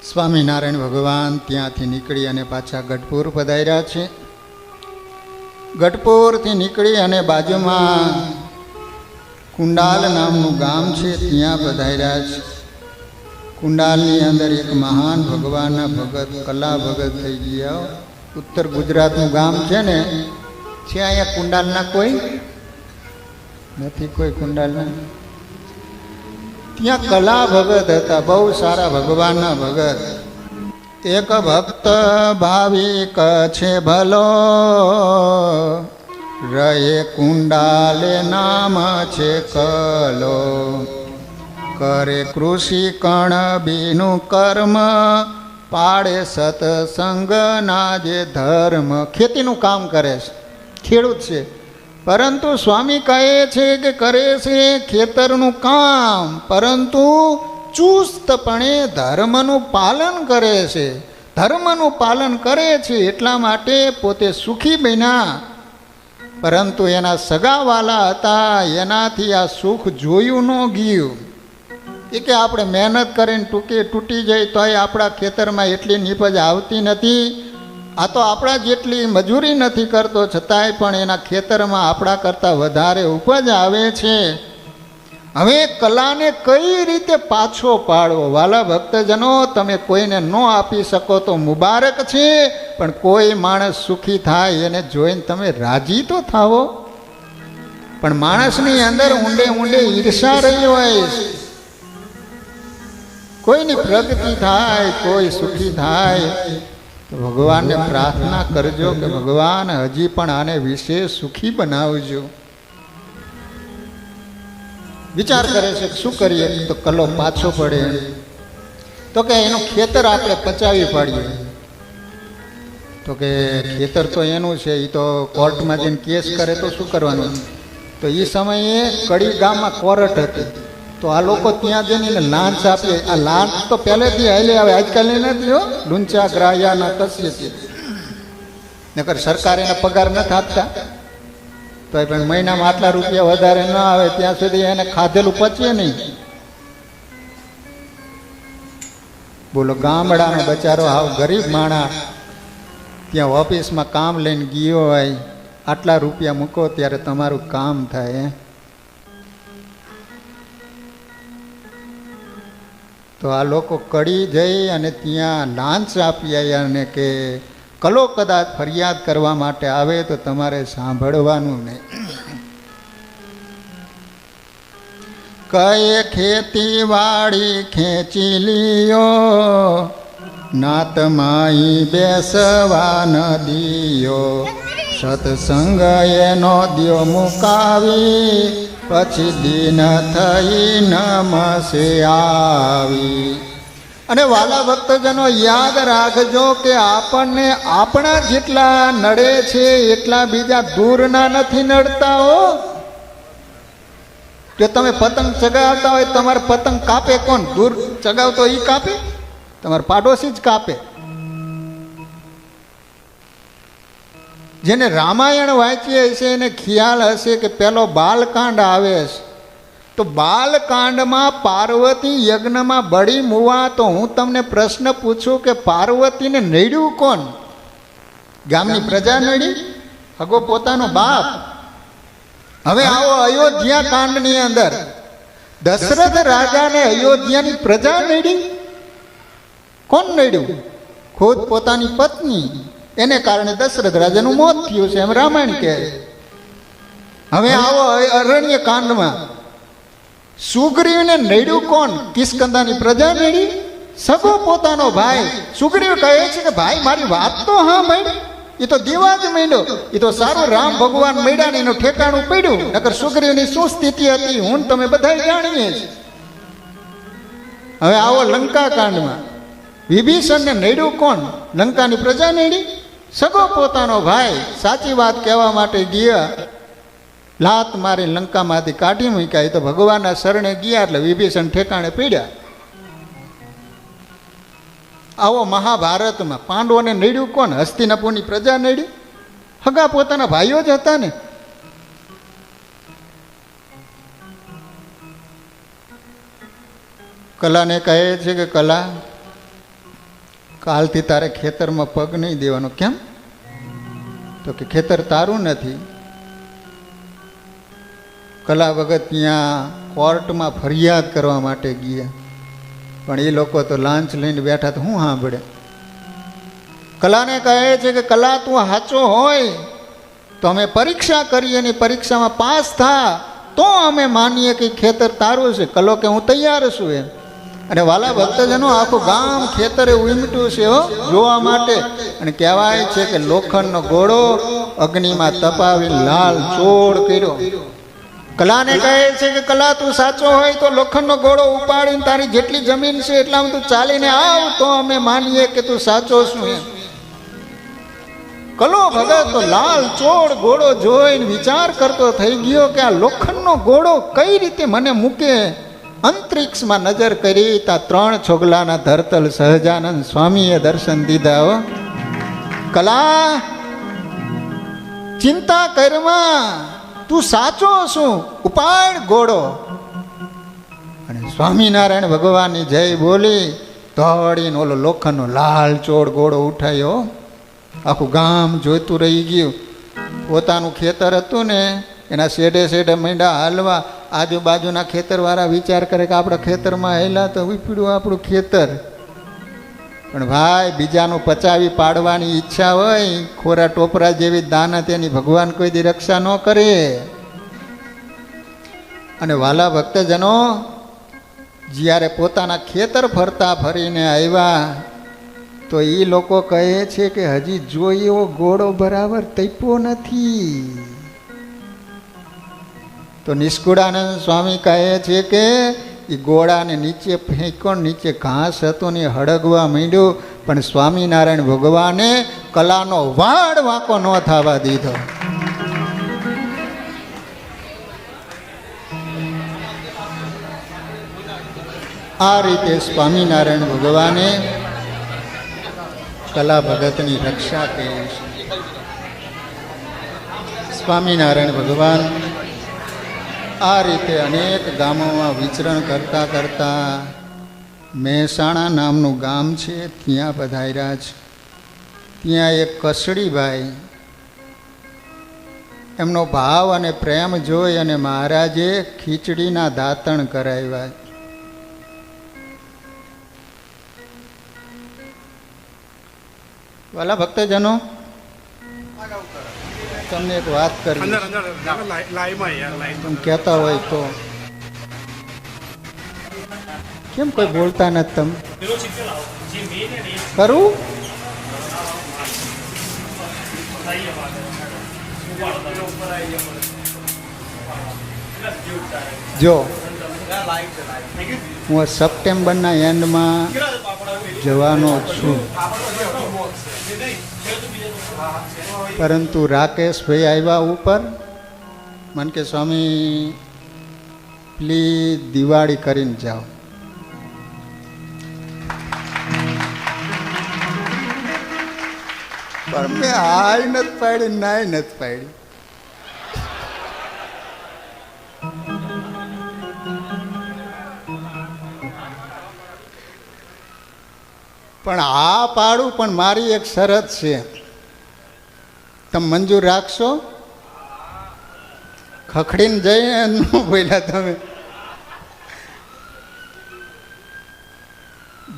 સ્વામિનારાયણ ભગવાન ત્યાંથી નીકળી અને પાછા ગઢપુર પધાર્યા છે. ગઢપુરથી નીકળી અને બાજુમાં કુંડાલ નામનું ગામ છે, ત્યાં પધાર્યા છે. કુંડાલની અંદર એક મહાન ભગવાનના ભગત, કલા ભગત થઈ ગયા. ઉત્તર ગુજરાતનું ગામ છે ને, છે અહીંયા કુંડાલના કોઈ નથી? કોઈ કુંડાલના? ત્યાં કલા ભગત હતા, બહુ સારા ભગવાનના ભગત. એક ભક્ત ભાવિક છે ભલો, રહે કુંડાલે નામ છે કલો. કરે કૃષિ કણ બીનું કર્મ, પાડે સત્સંગના જે ધર્મ. ખેતીનું કામ કરે છે, ખેડૂત છે, પરંતુ સ્વામી કહે છે કે કરે છે ખેતરનું કામ, પરંતુ ચુસ્તપણે ધર્મનું પાલન કરે છે. ધર્મનું પાલન કરે છે એટલા માટે પોતે સુખી બન્યા, પરંતુ એના સગાવાલા હતા એનાથી આ સુખ જોયું ન ગયું. એ કે આપણે મહેનત કરીને તૂટી જાય તોય આપણા ખેતરમાં એટલી નીપજ આવતી નથી. આ તો આપણા જેટલી મજૂરી નથી કરતો છતાંય પણ એના ખેતરમાં આપણા કરતાં વધારે ઉપજ આવે છે. હવે કલાને કઈ રીતે પાછો પાડવો? વાલા ભક્તજનો, તમે કોઈને ન આપી શકો તો મુબારક છે, પણ કોઈ માણસ સુખી થાય એને જોઈને તમે રાજી તો થાવો. પણ માણસની અંદર ઊંડે ઊંડે ઈર્ષા રહી હોય. કોઈની પ્રગતિ થાય, કોઈ સુખી થાય, તો ભગવાનને પ્રાર્થના કરજો કે ભગવાન હજી પણ આને વિશે સુખી બનાવજો. વિચાર કરે છે કે શું કરીએ તો કલો પાછો પડે, તો કે એનું ખેતર આપણે પચાવી પાડીએ. તો કે ખેતર તો એનું છે, એ તો કોર્ટમાં જઈને કેસ કરે તો શું કરવાનું? તો એ સમયે કડી ગામમાં કોર્ટ હતી, તો આ લોકો ત્યાં જઈને લાંચ આપે. આ લાંચ તો પહેલેથી હાલે આવે, આજકાલની નથી હો. લુંચા ગ્રાહ્યાના કસ્યતિ, નકર સરકાર એને પગાર નથી આપતા, તો પણ મહિનામાં આટલા રૂપિયા વધારે ન આવે ત્યાં સુધી એને ખાધેલું પચે નહીં. બોલો, ગામડાનો બચારો આવ ગરીબ માણસ ત્યાં ઓફિસમાં કામ લઈને ગયો હોય, આટલા રૂપિયા મૂકો ત્યારે તમારું કામ થાય. તો આ લોકો કડી જઈ અને ત્યાં લાંચ આપી આવ્યા અને કે કલો કદાચ ફરિયાદ કરવા માટે આવે તો તમારે સાંભળવાનું નહીં. કયે ખેતીવાડી ખેંચી લિયો, નાતમાઈ બેસવા ન દિયો, સત્સંગ એનો દ્યો મુકાવી, પછી દિન થઈ નમસે આવી. અને વાલા ભક્તજનો, યાદ રાખજો કે આપણને આપણા જેટલા નડે છે એટલા બીજા દૂરના નથી નડતા હો. જો તમે પતંગ ચગાવતા હોય, તમારે પતંગ કાપે કોણ? દૂર ચગાવતો એ કાપે? તમારે પાડોશી જ કાપે. જેને રામાયણ વાંચીએ હશે એને ખ્યાલ હશે કે પેલો બાલકાંડ આવે છે. તો બાલકાંડમાં પાર્વતી યજ્ઞમાં બળી મુવા. તો હું તમને પ્રશ્ન પૂછું કે પાર્વતીને નડ્યું કોણ? ગામની પ્રજા નડી? હગો પોતાનો બાપ? હવે આવો અયોધ્યા કાંડની અંદર દશરથ રાજાને અયોધ્યાની પ્રજા નડી? કોણ નડ્યું? ખુદ પોતાની પત્ની. એને કારણે દશરથ રાજાનું મોત થયું છે, એમ રામાયણ કહે. હવે આવો અરણ્ય કાંડમાં સુગ્રીવને નડ્યું કોણ? કિષ્કંધાની પ્રજા નડી? સગો પોતાનો ભાઈ. સુગ્રીવ કહે છે કે ભાઈ મારી વાત તો હા મળી. એ તો દીવા જ માંડ્યો, એ તો સારું રામ ભગવાન મળ્યા ને એનું ઠેકાણું પડ્યું. નકર સુગ્રીવની શું સ્થિતિ હતી હું તમે બધા જાણીએ છીએ. હવે આવો લંકા કાંડમાં વિભીષણને નડ્યું કોણ? લંકાની પ્રજા નડી? સગો પોતાનો ભાઈ. સાચી વાત કહેવા માટે ગયા, લાત મારી લંકામાંથી કાઢી મૂક્યા. એ તો ભગવાનના શરણે ગયા એટલે વિભીષણ ઠેકાણે પીડ્યા. આવો મહાભારતમાં પાંડવોને નડ્યું કોણ? હસ્તિનાપુરની પ્રજા નડી? હગા પોતાના ભાઈઓ જ હતા ને. કલાને કહે છે કે કલા, કાલથી તારે ખેતરમાં પગ નહીં દેવાનો. કેમ? તો કે ખેતર તારું નથી. કલા વખત ત્યાં કોર્ટમાં ફરિયાદ કરવા માટે ગયા, પણ એ લોકો તો લાંચ લઈને બેઠા. તો હું સાંભળે? કલાને કહે છે કે કલા તું સાચો હોય તો અમે પરીક્ષા કરીએ, એની પરીક્ષામાં પાસ થા તો અમે માનીએ કે ખેતર તારું છે. કલો કે હું તૈયાર છું એમ. અને વાલા ભક્તજનો, આખું ગામ ખેતરે ઉમટ્યું છે હો જોવા માટે. અને કહેવાય છે કે લોખંડનો ઘોડો અગ્નિમાં તપાવી લાલ ચોળ કર્યો. કલાને કહે છે કે કલા તું સાચો હોય તો લોખંડનો ઘોડો ઉપાડીને તારી જેટલી જમીન છે એટલામાં તું ચાલીને આવ તો અમે માનીએ કે તું સાચો છું એમ. કલો ભગત તો લાલ ચોળ ઘોડો જોઈને વિચાર કરતો થઈ ગયો કે આ લોખંડનો ઘોડો કઈ રીતે મને મૂકે. અંતરિક્ષમાં નજર કરી તા 3 છોગલાના ધરતલ સહજાનંદ સ્વામીએ દર્શન દીધા. હો કલા, ચિંતા કરમાં, તું સાચો શું, ઉપાડ ઘોડો. અને સ્વામિનારાયણ ભગવાનની જય બોલી દોડીને ઓલો લોખંડનો લાલ ચોળ ઘોડો ઉઠાયો. આખું ગામ જોઈતું રહી ગયું. પોતાનું ખેતર હતું ને એના શેઢે શેઢે માંડ્યા હાલવા. આજુબાજુના ખેતરવાળા વિચાર કરે કે આપણા ખેતરમાં હેલા તો ઉપડ્યું આપણું ખેતર. પણ ભાઈ, બીજાનું પચાવી પાડવાની ઈચ્છા હોય, ખોરા ટોપરા જેવી દાનત એની ભગવાન કોઈ દી રક્ષા ન કરે. અને વાલા ભક્તજનો જ્યારે પોતાના ખેતર ફરતા ફરીને આવ્યા તો એ લોકો કહે છે કે હજી જોઈ એવો ઘોડો બરાબર તપ્યો નથી. તો નિષ્કુળાનંદ સ્વામી કહે છે કે એ ઘોડાને નીચે ફેંકો, નીચે ઘાસ હતો ને હળગવા માંડ્યું. પણ સ્વામિનારાયણ ભગવાને કલાનો વાડ વાંકો ન થવા દીધો. આ રીતે સ્વામિનારાયણ ભગવાને કલા ભગતની રક્ષા કરી છે. સ્વામિનારાયણ ભગવાન આ રીતે અનેક ગામોમાં વિચરણ કરતા કરતા મહેસાણા નામનું ગામ છે ત્યાં પધાર્યા છે. ત્યાં એક કસડીભાઈ, એમનો ભાવ અને પ્રેમ જોઈ અને મહારાજે ખીચડીના દાંતણ કરાવ્યા. વાલા ભક્તજનો, તમને એક વાત કરી, તમે કહેતા હોય તો. કેમ કોઈ બોલતા નથી તમે? કરું? જો હું સપ્ટેમ્બરના એન્ડમાં જવાનો છું, પરંતુ રાકેશભાઈ આવ્યા ઉપર, મને કે સ્વામી પ્લીઝ દિવાળી કરીને જાઓ. પણ મેં હાય નથી પાડી, નાય નથી પાડી. પણ આ પાડું, પણ મારી એક શરત છે. તમે મંજૂર રાખશો? ખખડીને જઈને ન બોલ્યા તમે.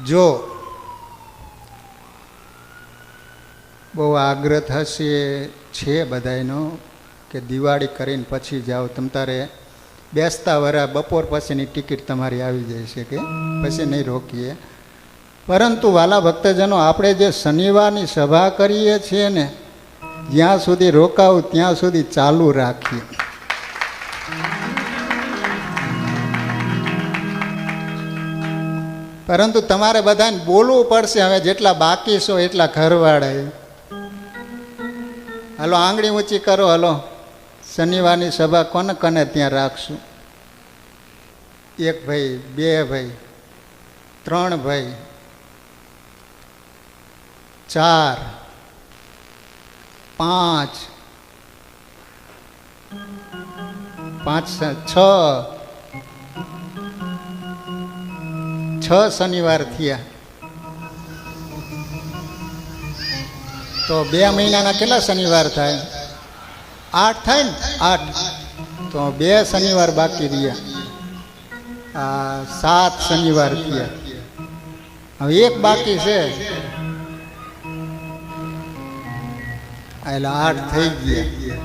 જો બહુ આગ્રહ થશે છે બધાનો કે દિવાળી કરીને પછી જાઓ. તમ તારે બેસતા વરા બપોર પછીની ટિકિટ તમારી આવી જાય છે કે પછી નહીં રોકીએ. પરંતુ વાલા ભક્તજનો, આપણે જે શનિવારની સભા કરીએ છીએ ને, જ્યાં સુધી રોકાવું ત્યાં સુધી ચાલુ રાખીએ. પરંતુ તમારે બધાને બોલવું પડશે. હવે જેટલા બાકી છો એટલા ઘરવાળા, હાલો આંગળી ઊંચી કરો. હાલો, શનિવારની સભા કોને કને ત્યાં રાખશું? 1 ભાઈ, 2 ભાઈ, 3 ભાઈ, 4, 5, 6 શનિવાર થયા. તો 2 મહિનાના કેટલા શનિવાર થાય? 8 થાય ને? 8. તો 2 શનિવાર બાકી રહ્યા. 7 શનિવાર થયા. હવે 1 બાકી છે, એટલે 8 થઈ ગયા.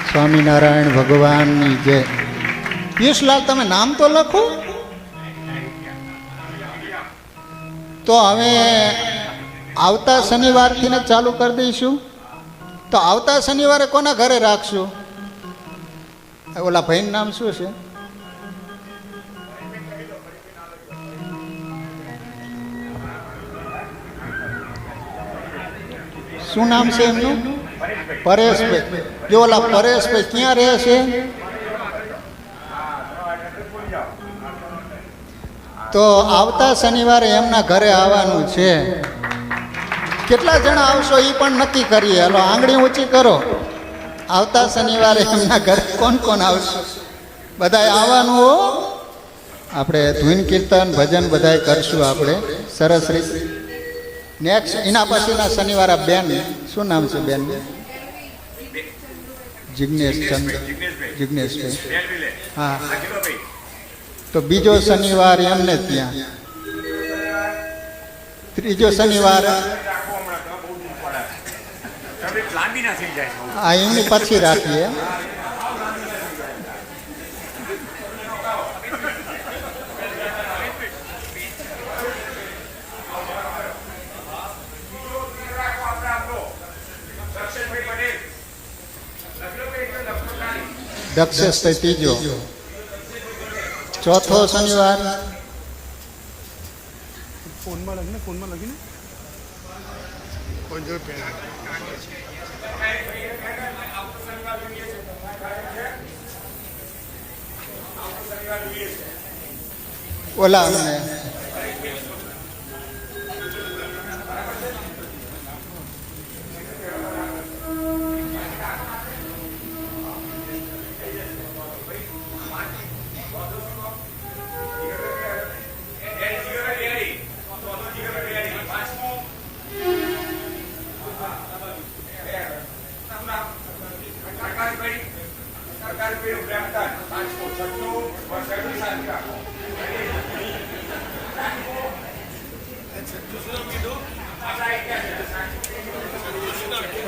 સ્વામિનારાયણ ભગવાનની જય. પિયુષલાલ, તમે નામ તો લખો. તો હવે આવતા શનિવારથી ને ચાલુ કરી દઈશું. તો આવતા શનિવારે કોના ઘરે રાખશું? ઓલા ભાઈનું નામ શું છે? શું નામ છે એમનું? પરેશભાઈ. જો ઓલા પરેશભાઈ ક્યાં રહે છે? તો આવતા શનિવારે એમના ઘરે આવવાનું છે. કેટલા જણા આવશો એ પણ નક્કી કરીએ. હાલો આંગળી ઊંચી કરો. આવતા શનિવારે એમના ઘરે કોણ કોણ આવશે? બધાય આવવાનું હો. આપણે ધૂન કીર્તન ભજન બધાય કરશું આપણે સરસ રીતે. નેક્સ્ટ એના પછીના શનિવારે બેન, શું નામ છે બેન? જિગ્નેશ ચંદ્ર, જિગ્નેશભાઈ. હા, તો બીજો શનિવાર એમને ત્યાં. ત્રીજો શનિવાર હા એમની પછી રાખીએ. દક્ષેશ ત્રીજો. ચોથો શનિવાર ફોનમાં લખીને કોઈ જો ઓલા અમને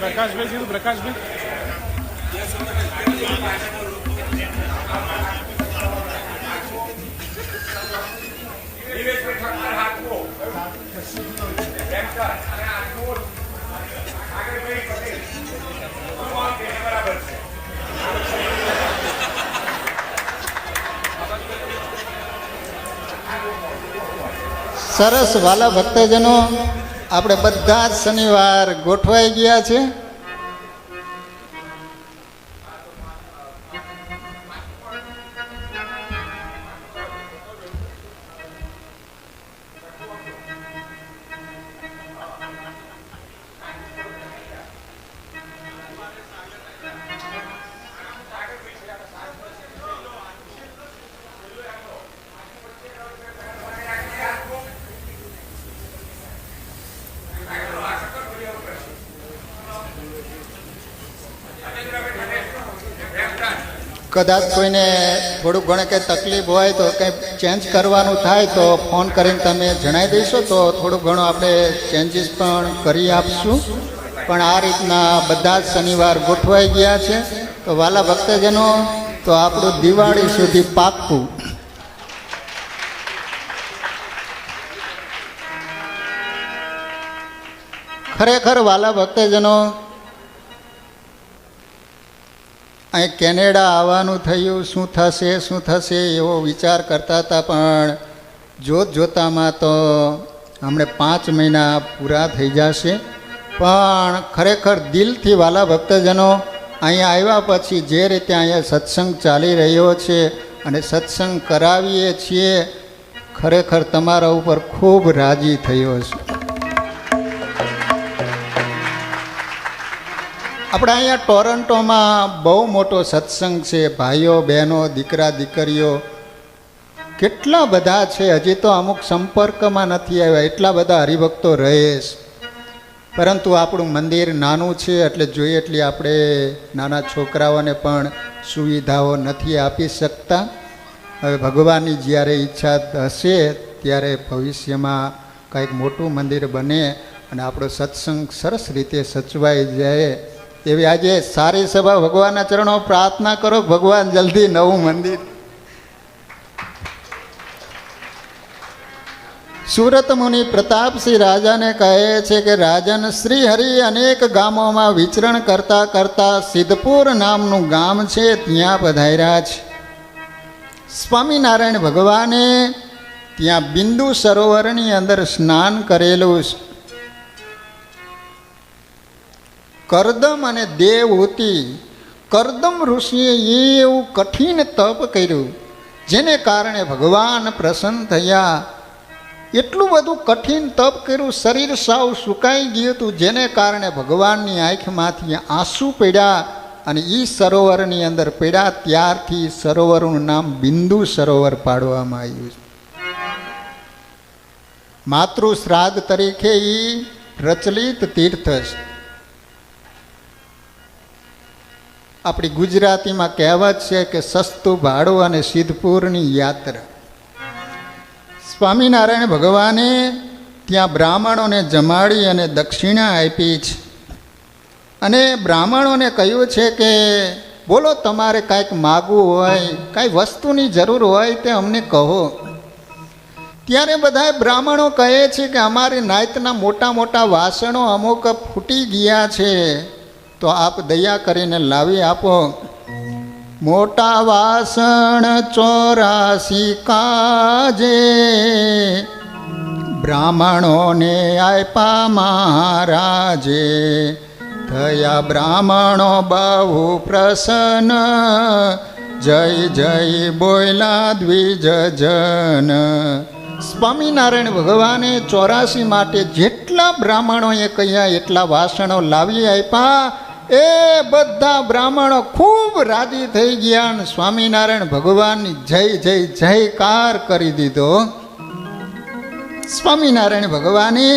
પ્રકાશભાઈ કીધું. પ્રકાશભાઈ સરસ. વાલા ભક્તજનો, આપણે બધા જ શનિવાર ગોઠવાઈ ગયા છે. કદાચ કોઈને થોડુંક ઘણે કંઈ તકલીફ હોય તો કંઈ ચેન્જ કરવાનું થાય તો ફોન કરીને તમે જણાવી દઈશો તો થોડું ઘણું આપણે ચેન્જીસ પણ કરી આપશું. પણ આ રીતના બધા જ શનિવાર ગોઠવાઈ ગયા છે. તો વાલા ભક્તજનો, તો આપણું દિવાળી સુધી પાક્કું. ખરેખર વાલા ભક્તજનો, અહીં કેનેડા આવવાનું થયું, શું થશે એવો વિચાર કરતા હતા. પણ જોતામાં તો હમણે 5 મહિના પૂરા થઈ જશે. પણ ખરેખર દિલથી વાલા ભક્તજનો, અહીંયા આવ્યા પછી જે રીતે અહીંયા સત્સંગ ચાલી રહ્યો છે અને સત્સંગ કરાવીએ છીએ, ખરેખર તમારા ઉપર ખૂબ રાજી થયો છે. આપણે અહીંયા ટોરન્ટોમાં બહુ મોટો સત્સંગ છે. ભાઈઓ બહેનો, દીકરા દીકરીઓ કેટલા બધા છે. હજી તો અમુક સંપર્કમાં નથી આવ્યા, એટલા બધા હરિભક્તો રહે છે. પરંતુ આપણું મંદિર નાનું છે એટલે જોઈએ એટલી આપણે નાના છોકરાઓને પણ સુવિધાઓ નથી આપી શકતા. હવે ભગવાનની જ્યારે ઈચ્છા હશે ત્યારે ભવિષ્યમાં કંઈક મોટું મંદિર બને અને આપણો સત્સંગ સરસ રીતે સચવાઈ જાય એવી આજે સારી સભા ભગવાનના ચરણો પ્રાર્થના કરો. ભગવાન જલ્દી નવું મંદિર. સુરત મુનિ પ્રતાપસિંહ રાજાને કહે છે કે રાજન શ્રી હરિ અનેક ગામોમાં વિચરણ કરતા કરતા સિદ્ધપુર નામનું ગામ છે ત્યાં પધાર્યા છે. સ્વામિનારાયણ ભગવાને ત્યાં બિંદુ સરોવરની અંદર સ્નાન કરેલું છે. કરદમ અને દેવહૂતિ. કરદમ ઋષિએ એવું કઠિન તપ કર્યું જેને કારણે ભગવાન પ્રસન્ન થયા. એટલું બધું કઠિન તપ કર્યું, શરીર સાવ સુકાઈ ગયું હતું, જેને કારણે ભગવાનની આંખમાંથી આંસુ પડ્યા અને એ સરોવરની અંદર પડ્યા. ત્યારથી સરોવરનું નામ બિંદુ સરોવર પાડવામાં આવ્યું છે. માતૃ શ્રાદ્ધ તરીકે એ પ્રચલિત તીર્થ છે. આપણી ગુજરાતીમાં કહેવત છે કે સસ્તું ભાડું અને સિદ્ધપુરની યાત્રા. સ્વામિનારાયણ ભગવાને ત્યાં બ્રાહ્મણોને જમાડી અને દક્ષિણા આપી છે અને બ્રાહ્મણોને કહ્યું છે કે બોલો, તમારે કાંઈક માગવું હોય, કાંઈ વસ્તુની જરૂર હોય તે અમને કહો. ત્યારે બધા બ્રાહ્મણો કહે છે કે અમારી નાતના મોટા મોટા વાસણો અમુક ફૂટી ગયા છે, તો આપ દયા કરીને લાવી આપો. મોટા વાસણ 84 કાજે બ્રાહ્મણોને આપ્યા મહારાજે. થયા બ્રાહ્મણો બહુ પ્રસન્ન, જય જય બોયલા દ્વિજજન. સ્વામિનારાયણ ભગવાને 84 માટે જેટલા બ્રાહ્મણોએ કહ્યા એટલા વાસણો લાવી આપ્યા. એ બધા બ્રાહ્મણો ખૂબ રાજી થઈ ગયા અને સ્વામિનારાયણ ભગવાનની જય જય જયકાર કરી દીધો. સ્વામિનારાયણ ભગવાને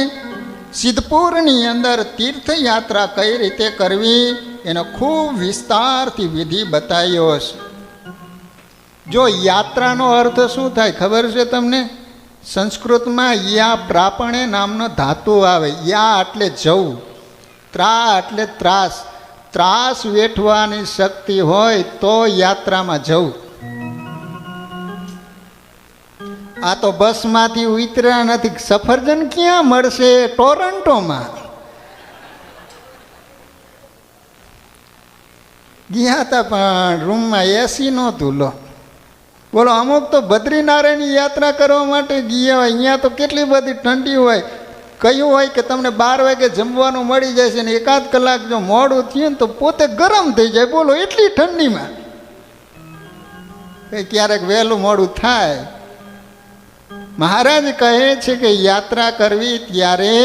સિદ્ધપુરની અંદર તીર્થયાત્રા કઈ રીતે કરવી એનો ખૂબ વિસ્તારથી વિધિ બતાવ્યો છે. જો યાત્રાનો અર્થ શું થાય ખબર છે તમને? સંસ્કૃતમાં યા પ્રાપણે નામનો ધાતુ આવે. યા એટલે જવું, ત્રા એટલે ત્રાસ. ત્રાસ વેઠવાની શક્તિ હોય તો યાત્રામાં જવું. આ તો બસમાંથી ઉતર્યા નથી. સફરજન ક્યાં મળશે? ટોરન્ટોમાં ગયા હતા પણ રૂમમાં એસી નહોતું. લો બોલો, અમુક તો બદ્રીનારાયણની યાત્રા કરવા માટે ગયા હોય, અહીંયા તો કેટલી બધી ઠંડી હોય. કહ્યું હોય કે તમને 12 વાગે જમવાનું મળી જશે ને એકાદ કલાક જો મોડું થયું ને તો પોતે ગરમ થઈ જાય. બોલો, એટલી ઠંડીમાં ક્યારેક વહેલું મોડું થાય. મહારાજ કહે છે કે યાત્રા કરવી ત્યારે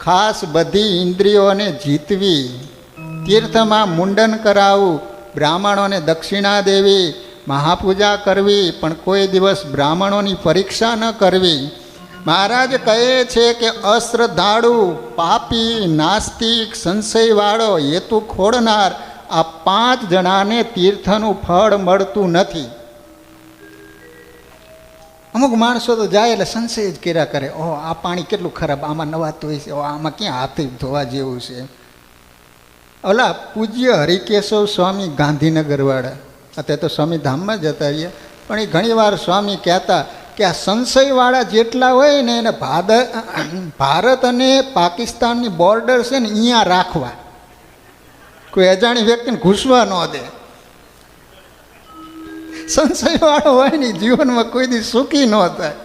ખાસ બધી ઇન્દ્રિયોને જીતવી. તીર્થમાં મુંડન કરાવવું, બ્રાહ્મણોને દક્ષિણા દેવી, મહાપૂજા કરવી, પણ કોઈ દિવસ બ્રાહ્મણોની પરીક્ષા ન કરવી. મહારાજ કહે છે કે અશ્રદ્ધાળુ, પાપી, નાસ્તિક, સંશયવાળો, હેતુ ખોડનાર, આ 5 જણાને તીર્થનું ફળ મળતું નથી. અમુક માણસો તો જાય એટલે સંશય જ કર્યા કરે. ઓહ, આ પાણી કેટલું ખરાબ, આમાં નવાતું હોય છે, આમાં ક્યાં હાથ ધોવા જેવું છે. ઓલા પૂજ્ય હરિકેશવ સ્વામી ગાંધીનગરવાળા, અત્યારે તો સ્વામીધામમાં જતા રહીએ, પણ એ ઘણીવાર સ્વામી કહેતા કે આ સંશયવાળા જેટલા હોય ને એને ભારત અને પાકિસ્તાનની બોર્ડર છે ને અહીંયા રાખવા, કોઈ અજાણી વ્યક્તિને ઘૂસવા ન દે. સંશયવાળો હોય ને જીવનમાં કોઈ દી સુખી ન થાય.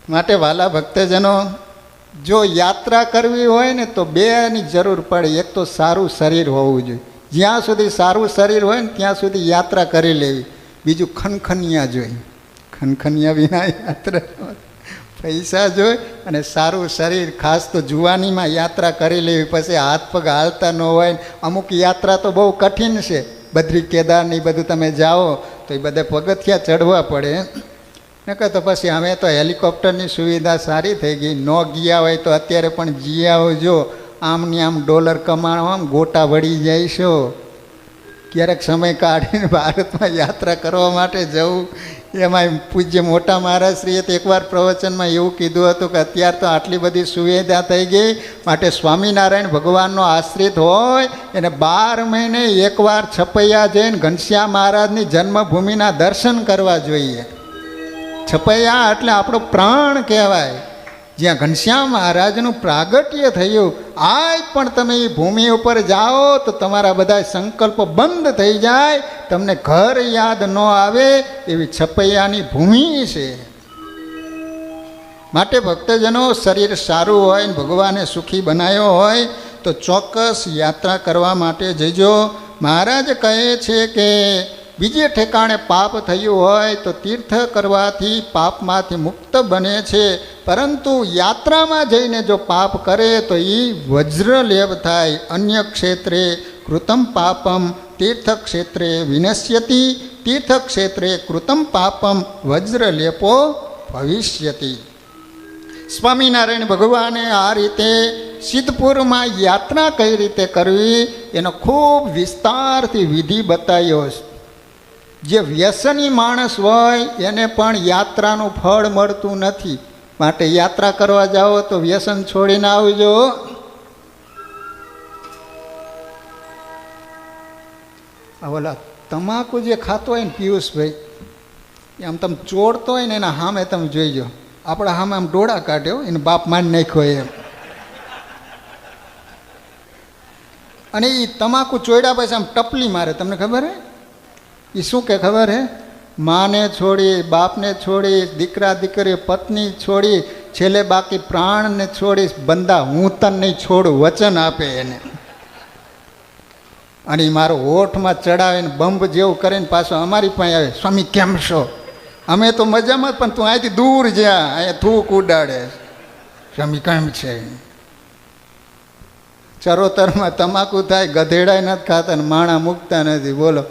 માટે વાલા ભક્તજનો, જો યાત્રા કરવી હોય ને તો 2ની જરૂર પડે. એક તો સારું શરીર હોવું જોઈએ. જ્યાં સુધી સારું શરીર હોય ને ત્યાં સુધી યાત્રા કરી લેવી. બીજું ખનખનિયા જોઈ. ખનખનિયા વિના યાત્રા, પૈસા જોઈ અને સારું શરીર. ખાસ તો જુવાનીમાં યાત્રા કરી લેવી. પછી હાથ પગ હાલતા ન હોય. અમુક યાત્રા તો બહુ કઠિન છે. બદ્રી કેદારની બધું તમે જાઓ તો એ બધા પગથિયા ચડવા પડે. ને કહે તો પછી અમે તો હેલિકોપ્ટરની સુવિધા સારી થઈ ગઈ. ન ગયા હોય તો અત્યારે પણ જી આવજો. આમની આમ ડોલર કમાવામાં ગોટા વળી જાય છો. ક્યારેક સમય કાઢીને ભારતમાં યાત્રા કરવા માટે જવું. એમાં પૂજ્ય મોટા મહારાજશ્રીએ તો એકવાર પ્રવચનમાં એવું કીધું હતું કે અત્યારે તો આટલી બધી સુવિધા થઈ ગઈ, માટે સ્વામિનારાયણ ભગવાનનો આશ્રિત હોય એને 12 મહિને એકવાર છપૈયા જઈને ઘનશ્યામ મહારાજની જન્મભૂમિના દર્શન કરવા જોઈએ. છપૈયા એટલે આપણો પ્રાણ કહેવાય, જ્યાં ઘનશ્યામ મહારાજનું પ્રાગટ્ય થયું. આજ પણ તમે એ ભૂમિ ઉપર જાઓ તો તમારા બધા સંકલ્પો બંધ થઈ જાય, તમને ઘર યાદ ન આવે એવી છપૈયાની ભૂમિ છે. માટે ભક્તજનો શરીર સારું હોય ને ભગવાને સુખી બનાવ્યો હોય તો ચોક્કસ યાત્રા કરવા માટે જજો. મહારાજ કહે છે કે બીજે ઠેકાણે પાપ થયું હોય તો તીર્થ કરવાથી પાપમાંથી મુક્ત બને છે, પરંતુ યાત્રામાં જઈને જો પાપ કરે તો એ વજ્રલેપ થાય. અન્ય ક્ષેત્રે કૃતમ પાપમ તીર્થક્ષેત્રે વિનશ્યતિ, તીર્થક્ષેત્રે કૃતમ પાપમ વજ્રલેપો ભવિષ્યતિ. સ્વામિનારાયણ ભગવાને આ રીતે સિદ્ધપુરમાં યાત્રા કઈ રીતે કરવી એનો ખૂબ વિસ્તારથી વિધિ બતાવ્યો છે. જે વ્યસની માણસ હોય એને પણ યાત્રાનું ફળ મળતું નથી, માટે યાત્રા કરવા જાઓ તો વ્યસન છોડીને આવજો. ઓલા તમાકુ જે ખાતો હોય ને પિયુષભાઈ, આમ તમે ચોરતો હોય ને એના સામે તમે જોઈજો, આપણા સામે આમ ડોળા કાઢ્યો એને બાપ માની નાખ્યો એમ. અને એ તમાકુ ચોડ્યા પછી આમ ટપલી મારે, તમને ખબર હે? એ શું કે ખબર હે? માને છોડી, બાપને છોડી, દીકરા દીકરી પત્ની છોડી, છેલ્લે બાકી પ્રાણને છોડી, બંદા હું તને નહીં છોડું વચન આપે એને. અને એ મારો હોઠમાં ચડાવીને બંબ જેવું કરીને પાછો અમારી પાસે આવે, સ્વામી કેમ છો? અમે તો મજામાં, પણ તું અહીંથી દૂર જા, અહીંયા થૂક ઉડાડે. સ્વામી કેમ છે? ચરોતરમાં તમાકુ થાય, ગધેડાય નથી ખાતા ને માણા મૂકતા નથી. બોલો.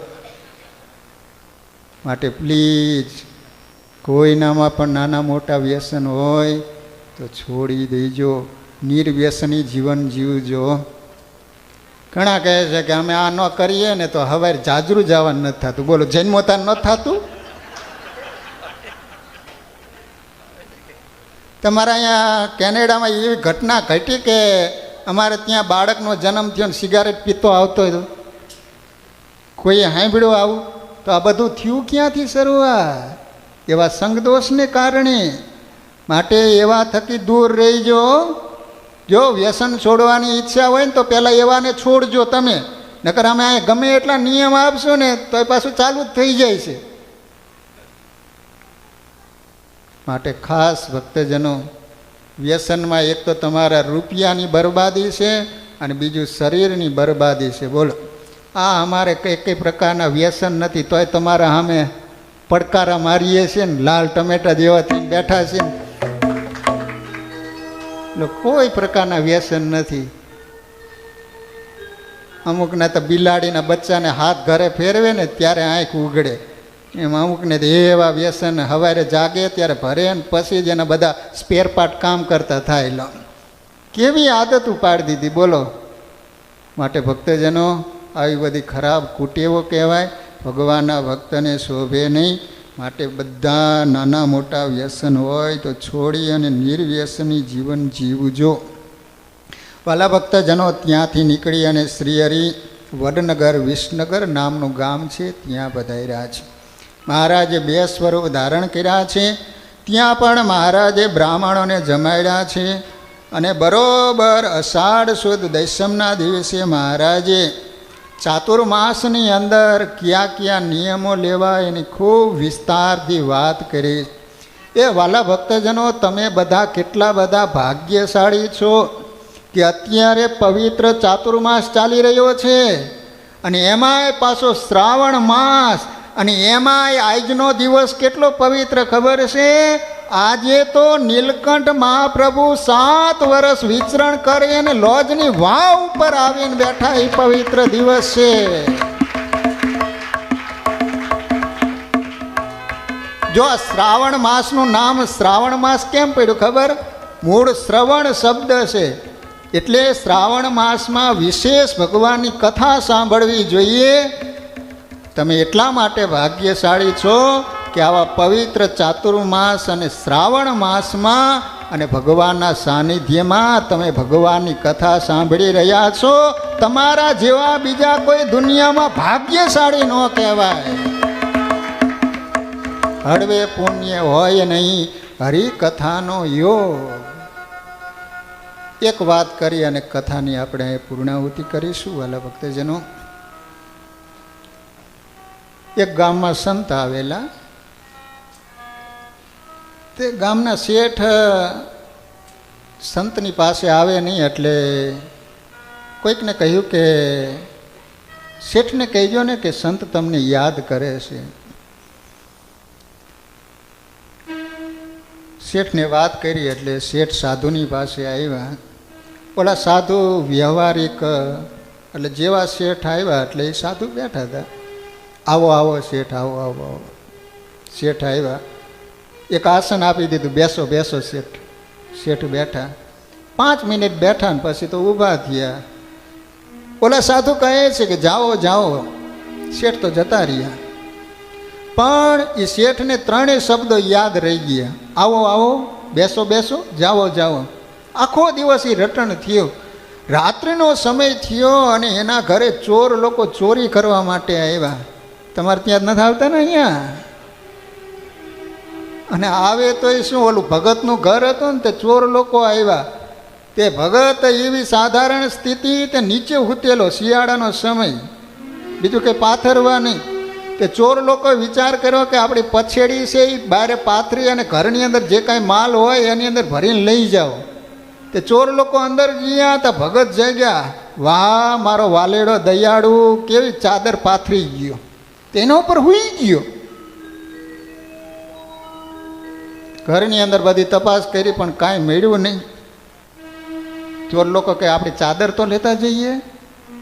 માટે પ્લીઝ કોઈનામાં પણ નાના મોટા વ્યસન હોય તો છોડી દેજો, નિર્વ્યસની જીવન જીવજો. ઘણા કહે છે કે અમે આ ન કરીએ ને તો હવે જાજરૂ જવાનું નથી થતું. બોલો, જન્મોતા નથી થતું? તમારા અહીંયા કેનેડામાં એવી ઘટના ઘટી કે અમારે ત્યાં બાળકનો જન્મ થયો ને સિગારેટ પીતો આવતો હતો. કોઈએ સાંભળ્યું આવું? તો આ બધું થયું ક્યાંથી શરૂઆત? એવા સંગદોષને કારણે. માટે એવા થકી દૂર રહીજો. જો વ્યસન છોડવાની ઈચ્છા હોય ને તો પહેલાં એવાને છોડજો તમે, નકર અમે અહીંયા ગમે એટલા નિયમ આપશો ને તો એ પાછું ચાલુ જ થઈ જાય છે. માટે ખાસ ભક્તજનો, વ્યસનમાં એક તો તમારા રૂપિયાની બરબાદી છે અને બીજું શરીરની બરબાદી છે. બોલો, આ અમારે કઈ પ્રકારના વ્યસન નથી, તોય તમારા સામે પડકારા મારીએ છીએ ને, લાલ ટમેટા જેવા થઈને બેઠા છે ને. કોઈ પ્રકારના વ્યસન નથી. અમુકને તો બિલાડીના બચ્ચાને હાથ ઘરે ફેરવે ને ત્યારે આંખ ઉઘડે, એમ અમુકને તો એવા વ્યસન સવારે જાગે ત્યારે ભરે ને પછી જ એના બધા સ્પેર પાર્ટ કામ કરતા થાય. લો, કેવી આદત ઉપાડી દીધી. બોલો. માટે ભક્તજનો, આવી બધી ખરાબ કુટેવો કહેવાય, ભગવાનના ભક્તને શોભે નહીં. માટે બધા નાના મોટા વ્યસન હોય તો છોડી અને નિર્વ્યસની જીવન જીવજો. વાલા ભક્તજનો, ત્યાંથી નીકળી અને શ્રીહરિ વડનગર વિસનગર નામનું ગામ છે, ત્યાં પધાર્યા છે. મહારાજે 2 સ્વરૂપ ધારણ કર્યા છે. ત્યાં પણ મહારાજે બ્રાહ્મણોને જમાડ્યા છે. અને બરોબર અષાઢ સુદ દશમના દિવસે મહારાજે ચાતુર્માસની અંદર કયા કયા નિયમો લેવા એની ખૂબ વિસ્તારથી વાત કરી. એ વાલા ભક્તજનો, તમે બધા કેટલા બધા ભાગ્યશાળી છો કે અત્યારે પવિત્ર ચાતુર્માસ ચાલી રહ્યો છે, અને એમાંય પાછો શ્રાવણ માસ, અને એમાંય આજનો દિવસ કેટલો પવિત્ર ખબર છે? આજે તો નીલકંઠ મહાપ્રભુ 7 વર્ષ વિચરણ કરે અને લોજની વાવ ઉપર આવીને બેઠા, એ પવિત્ર દિવસ છે. જો આ શ્રાવણ માસનું નામ શ્રાવણ માસ કેમ પડ્યું ખબર? મૂળ શ્રવણ શબ્દ છે, એટલે શ્રાવણ માસમાં વિશેષ ભગવાનની કથા સાંભળવી જોઈએ. તમે એટલા માટે ભાગ્યશાળી છો કે આવા પવિત્ર ચાતુર્માસ અને શ્રાવણ માસમાં અને ભગવાનના સાનિધ્યમાં તમે ભગવાનની કથા સાંભળી રહ્યા છો. તમારા જેવા બીજા કોઈ દુનિયામાં ભાગ્યશાળી ન કહેવાય. હળવે પુણ્ય હોય નહીં હરિકથાનો યોગ. એક વાત કરી અને કથાની આપણે પૂર્ણાહુતિ કરીશું. વાલા ભક્તજનો, એક ગામમાં સંત આવેલા. તે ગામના શેઠ સંતની પાસે આવે નહીં, એટલે કોઈકને કહ્યું કે શેઠને કહેજો ને કે સંત તમને યાદ કરે છે. શેઠને વાત કરી એટલે શેઠ સાધુની પાસે આવ્યા. ઓલા સાધુ વ્યવહારિક, એટલે જેવા શેઠ આવ્યા એટલે એ સાધુ બેઠા હતા. આવો આવો શેઠ, આવો આવો આવો. શેઠ આવ્યા, એક આસન આપી દીધું, બેસો બેસો શેઠ. શેઠ બેઠા, 5 મિનિટ બેઠા ને પછી તો ઊભા થયા. ઓલા સાધુ કહે છે કે જાઓ જાઓ. શેઠ તો જતા રહ્યા, પણ એ શેઠને 3 શબ્દો યાદ રહી ગયા. આવો આવો, બેસો બેસો, જાઓ જાઓ. આખો દિવસ એ રટણ થયો. રાત્રિનો સમય થયો અને એના ઘરે ચોર લોકો ચોરી કરવા માટે આવ્યા. તમારે ત્યાં નથી આવતા ને અહીંયા? અને આવે તો એ શું, ઓલું ભગતનું ઘર હતું ને, તે ચોર લોકો આવ્યા. તે ભગત એવી સાધારણ સ્થિતિ, તે નીચે ઉતેલો, શિયાળાનો સમય, બીજું કંઈ પાથરવા નહીં. તે ચોર લોકો વિચાર કર્યો કે આપણી પછેડી છે એ બહાર પાથરી અને ઘરની અંદર જે કાંઈ માલ હોય એની અંદર ભરીને લઈ જાઓ. તે ચોર લોકો અંદર ગયા હતા. ભગત જાગ્યા, વાહ મારો વાલેડો દયાળુ, કેવી ચાદર પાથરી ગયો, તેના ઉપર હુઈ ગયો. ઘરની અંદર બધી તપાસ કરી પણ કાંઈ મળ્યું નહીં. ચોર લોકો કે આપણી ચાદર તો લેતા જઈએ.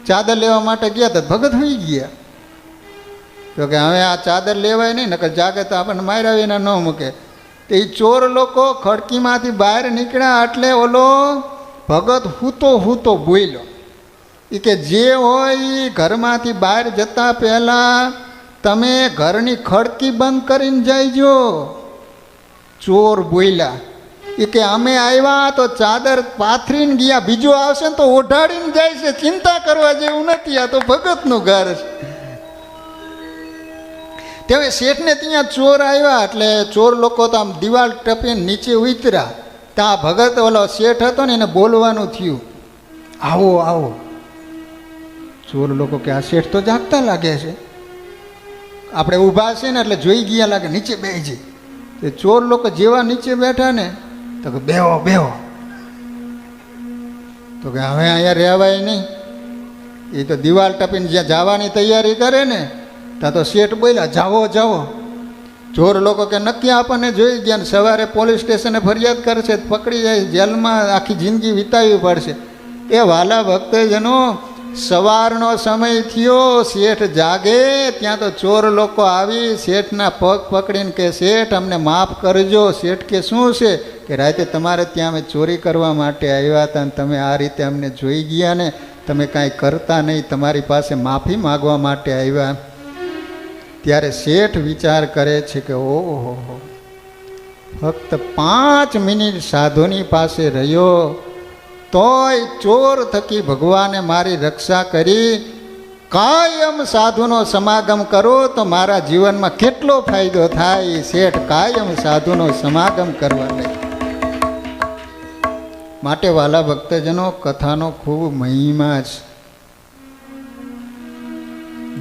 ચાદર લેવા માટે ગયા તો ભગત હોઈ ગયા. તો કે હવે આ ચાદર લેવાય નહીં, નકર જાગે તો આપણને માર્યા વિના ન મૂકે. તો એ ચોર લોકો ખડકીમાંથી બહાર નીકળ્યા એટલે ઓલો ભગત હૂતો બોલ્યો. એ કે જે હોય એ ઘરમાંથી બહાર જતા પહેલાં તમે ઘરની ખડકી બંધ કરીને જઈજો. ચોર બોલ્યા. એ કે અમે આવ્યા તો ચાદર પાથરીને ગયા, બીજો આવશે ને તો ઓઢાડીને જાય છે, ચિંતા કરવા જેવું નથી, આ તો ભગતનું ઘર છે. તે શેઠને ત્યાં ચોર આવ્યા એટલે ચોર લોકો તો આમ દિવાલ ટપીને નીચે ઉતર્યા. ત્યાં ભગત ઓલો શેઠ હતો ને એને બોલવાનું થયું, આવો આવો. ચોર લોકો કે આ શેઠ તો જાગતા લાગે છે, આપણે ઊભા છે ને એટલે જોઈ ગયા લાગે, નીચે બેસી. તે ચોર લોકો જેવા નીચે બેઠા ને તો કે બેહો બેહો. તો કે હવે અહીંયા રહેવાય નહીં. એ તો દિવાલ ટપીને જ્યાં જવાની તૈયારી કરે ને ત્યાં તો શેઠ બોલ્યા, જાઓ જાઓ. ચોર લોકો કે નક્કી આપણને જોઈ ગયા ને સવારે પોલીસ સ્ટેશને ફરિયાદ કરશે, પકડી જાય, જેલમાં આખી જિંદગી વિતાવવી પડશે. એ વાલા ભક્તજનો, સવારનો સમય થયો, શેઠ જાગે ત્યાં તો ચોર લોકો આવી શેઠના પગ પકડીને કે શેઠ અમને માફ કરજો. શેઠ કે શું છે? કે રાતે તમારે ત્યાં અમે ચોરી કરવા માટે આવ્યા હતા અને તમે આ રીતે અમને જોઈ ગયા ને, તમે કાંઈ કરતા નહીં, તમારી પાસે માફી માગવા માટે આવ્યા. ત્યારે શેઠ વિચાર કરે છે કે ઓહો, ફક્ત 5 મિનિટ સાધુની પાસે રહ્યો તોય ચોર થકી ભગવાને મારી રક્ષા કરી. કાયમ સાધુનો સમાગમ કરો તો મારા જીવનમાં કેટલો ફાયદો થાય. શેઠ કાયમ સાધુનો સમાગમ કરવા લે. માટે વાલા ભક્તજનો, કથાનો ખૂબ મહિમા છે.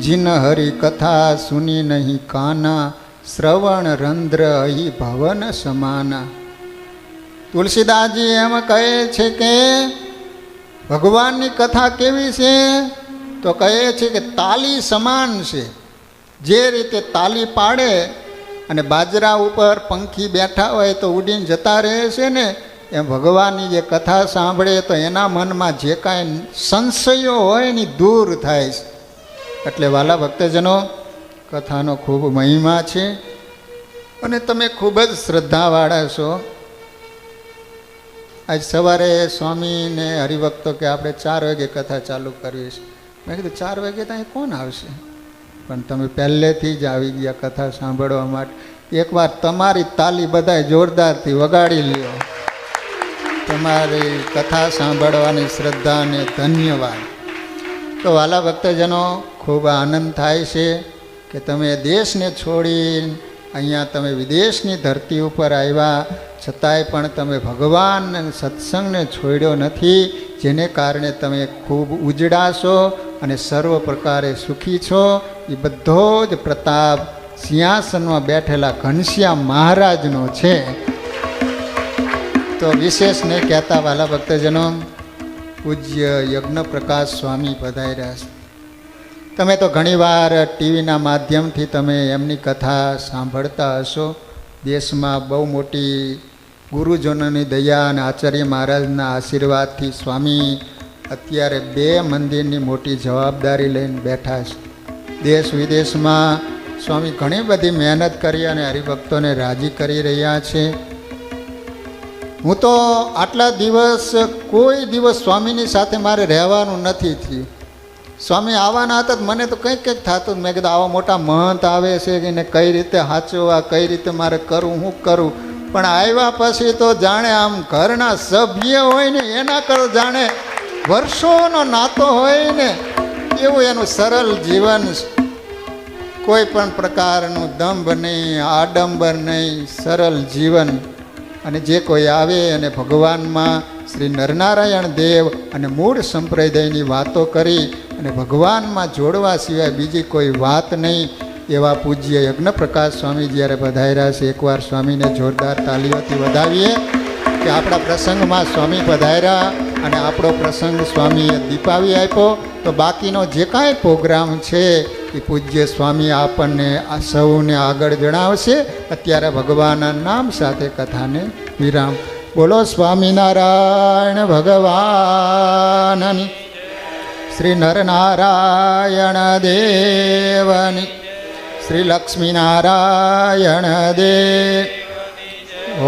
જીન હરી કથા સુની નહીં કાના, શ્રવણ રંધ્ર અહીં ભવન સમાના. તુલસીદાસજી એમ કહે છે કે ભગવાનની કથા કેવી છે? તો કહે છે કે તાલી સમાન છે. જે રીતે તાલી પાડે અને બાજરા ઉપર પંખી બેઠા હોય તો ઉડીને જતા રહે છે ને, એમ ભગવાનની જે કથા સાંભળે તો એના મનમાં જે કાંઈ સંશયો હોય ને દૂર થાય છે. એટલે વાલા ભક્તજનો, કથાનો ખૂબ મહિમા છે અને તમે ખૂબ જ શ્રદ્ધાવાળા છો. આજ સવારે સ્વામીને હરિભક્તો કે આપણે 4 વાગે કથા ચાલુ કરવી છે. મેં કીધું 4 વાગે ત્યાં કોણ આવશે? પણ તમે પહેલેથી જ આવી ગયા કથા સાંભળવા માટે. એકવાર તમારી તાલી બધાય જોરદારથી વગાડી લ્યો. તમારી કથા સાંભળવાની શ્રદ્ધાને ધન્યવાદ. તો વાલા ભક્તજનો, ખૂબ આનંદ થાય છે કે તમે દેશને છોડી અહીંયા તમે વિદેશની ધરતી ઉપર આવ્યા, છતાંય પણ તમે ભગવાન અને સત્સંગને છોડ્યો નથી, જેને કારણે તમે ખૂબ ઉજળા છો અને સર્વ પ્રકારે સુખી છો. એ બધો જ પ્રતાપ સિંહાસનમાં બેઠેલા ઘનશ્યામ મહારાજનો છે. તો વિશેષ નહીં કહેતા વાલા ભક્તજનો, પૂજ્ય યજ્ઞ પ્રકાશ સ્વામી પધાર્યા છે. તમે તો ઘણીવાર ટીવીના માધ્યમથી તમે એમની કથા સાંભળતા હશો. દેશમાં બહુ મોટી ગુરુજનોની દયા અને આચાર્ય મહારાજના આશીર્વાદથી સ્વામી અત્યારે 2 મંદિરની મોટી જવાબદારી લઈને બેઠા છે. દેશ વિદેશમાં સ્વામી ઘણી બધી મહેનત કરી અને હરિભક્તોને રાજી કરી રહ્યા છે. હું તો આટલા દિવસ કોઈ દિવસ સ્વામીની સાથે મારે રહેવાનું નથી થયું. સ્વામી આવવાના હતા મને તો કંઈક થતું. મેં કીધું આવા મોટા મહંત આવે છે કે એને કઈ રીતે સાચવવા, કઈ રીતે મારે કરવું, હું કરું. પણ આવ્યા પછી તો જાણે આમ ઘરના સભ્ય હોય ને એના કર જાણે વર્ષોનો નાતો હોય ને એવું એનું સરળ જીવન. કોઈ પણ પ્રકારનું દંભ નહીં, આડંબર નહીં, સરળ જીવન. અને જે કોઈ આવે અને ભગવાનમાં શ્રી નરનારાયણ દેવ અને મૂળ સંપ્રદાયની વાતો કરી અને ભગવાનમાં જોડવા સિવાય બીજી કોઈ વાત નહીં, એવા પૂજ્ય યજ્ઞ પ્રકાશ સ્વામી જ્યારે પધાર્યા છે. એકવાર સ્વામીને જોરદાર તાલીઓથી વધાવીએ કે આપણા પ્રસંગમાં સ્વામી પધાર્યા અને આપણો પ્રસંગ સ્વામીએ દીપાવી આપ્યો. તો બાકીનો જે કાંઈ પ્રોગ્રામ છે એ પૂજ્ય સ્વામી આપણને આ સૌને આગળ જણાવશે. અત્યારે ભગવાનના નામ સાથે કથાને વિરામ. બોલો સ્વામિનારાયણ ભગવાનની, શ્રી નરનારાયણ દેવની, શ્રી લક્ષ્મીનારાયણ દેવ.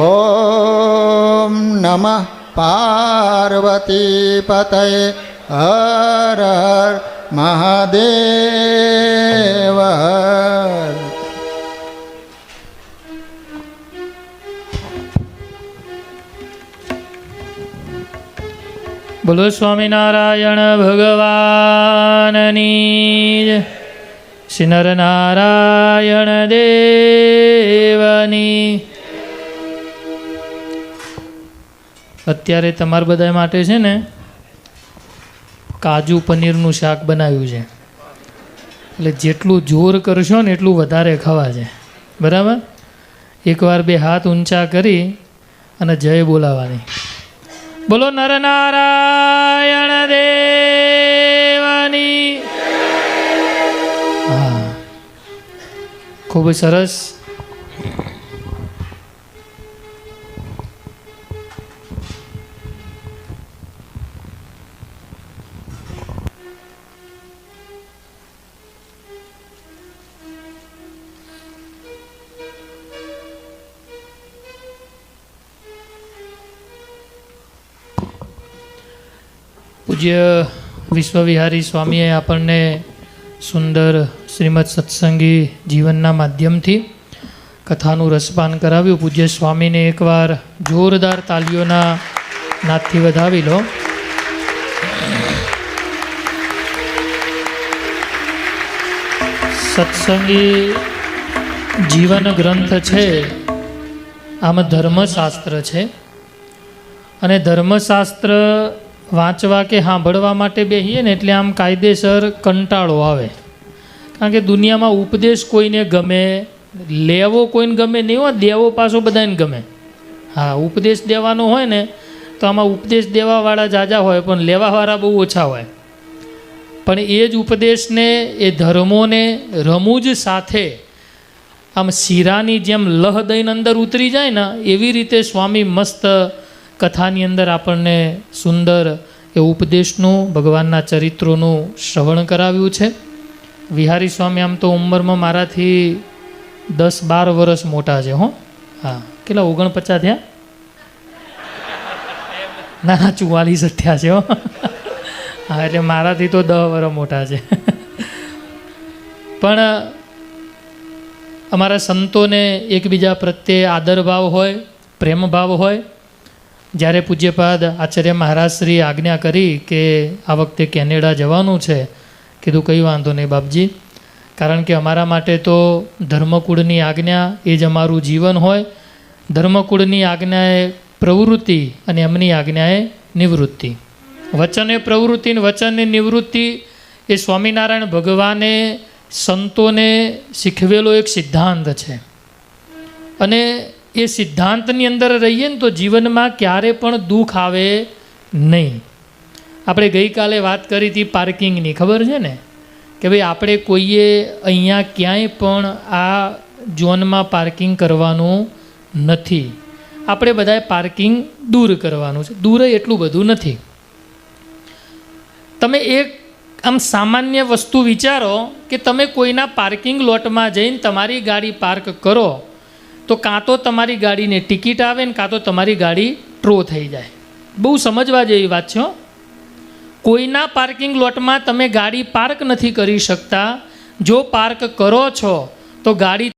ઓમ નમઃ પાર્વતી પતયે હર હર મહાદેવ. બોલો સ્વામિનારાયણ ભગવાનની જય. શ્રી નરનારાયણ દેવની. અત્યારે તમારા બધા માટે છે ને કાજુ પનીરનું શાક બનાવ્યું છે. એટલે જેટલું જોર કરશો ને એટલું વધારે ખવા છે. બરાબર? એકવાર 2 હાથ ઊંચા કરી અને જય બોલાવાની. બોલો નરનારાયણ દેવની. હા, ખૂબ સરસ. પૂજ્ય વિશ્વવિહારી સ્વામીએ આપણને સુંદર શ્રીમદ સત્સંગી જીવનના માધ્યમથી કથાનું રસપાન કરાવ્યું. પૂજ્ય સ્વામીને એકવાર જોરદાર તાલીઓના નાદથી વધાવી લો. સત્સંગી જીવન ગ્રંથ છે, આમ ધર્મશાસ્ત્ર છે. અને ધર્મશાસ્ત્ર વાંચવા કે સાંભળવા માટે બેસીએ ને એટલે આમ કાયદેસર કંટાળો આવે. કારણ કે દુનિયામાં ઉપદેશ કોઈને ગમે, લેવો કોઈને ગમે નહીં હોય, દેવો પાછો બધાને ગમે. હા, ઉપદેશ દેવાનો હોય ને તો આમાં ઉપદેશ દેવાવાળા જાજા હોય પણ લેવાવાળા બહુ ઓછા હોય. પણ એ જ ઉપદેશને, એ ધર્મોને રમૂજ સાથે આમ શીરાની જેમ લહ દઈને અંદર ઉતરી જાય ને એવી રીતે સ્વામી મસ્ત કથાની અંદર આપણને સુંદર એ ઉપદેશનું, ભગવાનના ચરિત્રોનું શ્રવણ કરાવ્યું છે. વિહારી સ્વામી આમ તો ઉંમરમાં મારાથી 10-12 વર્ષ મોટા છે. હો, હા, કેટલા 49 થયા? ના ના, 44 થયા છે. હો, હા, એટલે મારાથી તો 10 વર્ષ મોટા છે. પણ અમારા સંતોને એકબીજા પ્રત્યે આદરભાવ હોય, પ્રેમભાવ હોય. જ્યારે પૂજ્યપાદ આચાર્ય મહારાજ શ્રી આજ્ઞા કરી કે આ વખતે કેનેડા જવાનું છે, કીધું કંઈ વાંધો નહીં બાપજી, કારણ કે અમારા માટે તો ધર્મકુળની આજ્ઞા એ જ અમારું જીવન હોય. ધર્મકુળની આજ્ઞાએ પ્રવૃત્તિ અને એમની આજ્ઞાએ નિવૃત્તિ. વચને પ્રવૃત્તિ અને વચનની નિવૃત્તિ એ સ્વામિનારાયણ ભગવાને સંતોને શીખવેલો એક સિદ્ધાંત છે. અને એ સિદ્ધાંતની અંદર રહીએ ને તો જીવનમાં ક્યારે પણ દુઃખ આવે નહીં. આપણે ગઈકાલે વાત કરી હતી પાર્કિંગની, ખબર છે ને કે ભાઈ આપણે કોઈએ અહીંયા ક્યાંય પણ આ ઝોનમાં પાર્કિંગ કરવાનું નથી. આપણે બધાએ પાર્કિંગ દૂર કરવાનું છે. દૂર એટલું બધું નથી. તમે એક આમ સામાન્ય વસ્તુ વિચારો કે તમે કોઈના પાર્કિંગ લોટમાં જઈને તમારી ગાડી પાર્ક કરો તો કાં તો તમારી ગાડીને ટિકિટ આવે ને કાં તો તમારી ગાડી ટ્રો થઈ જાય. બહુ સમજવા જેવી વાત છે. કોઈના પાર્કિંગ લોટમાં તમે ગાડી પાર્ક નથી કરી શકતા. જો પાર્ક કરો છો તો ગાડી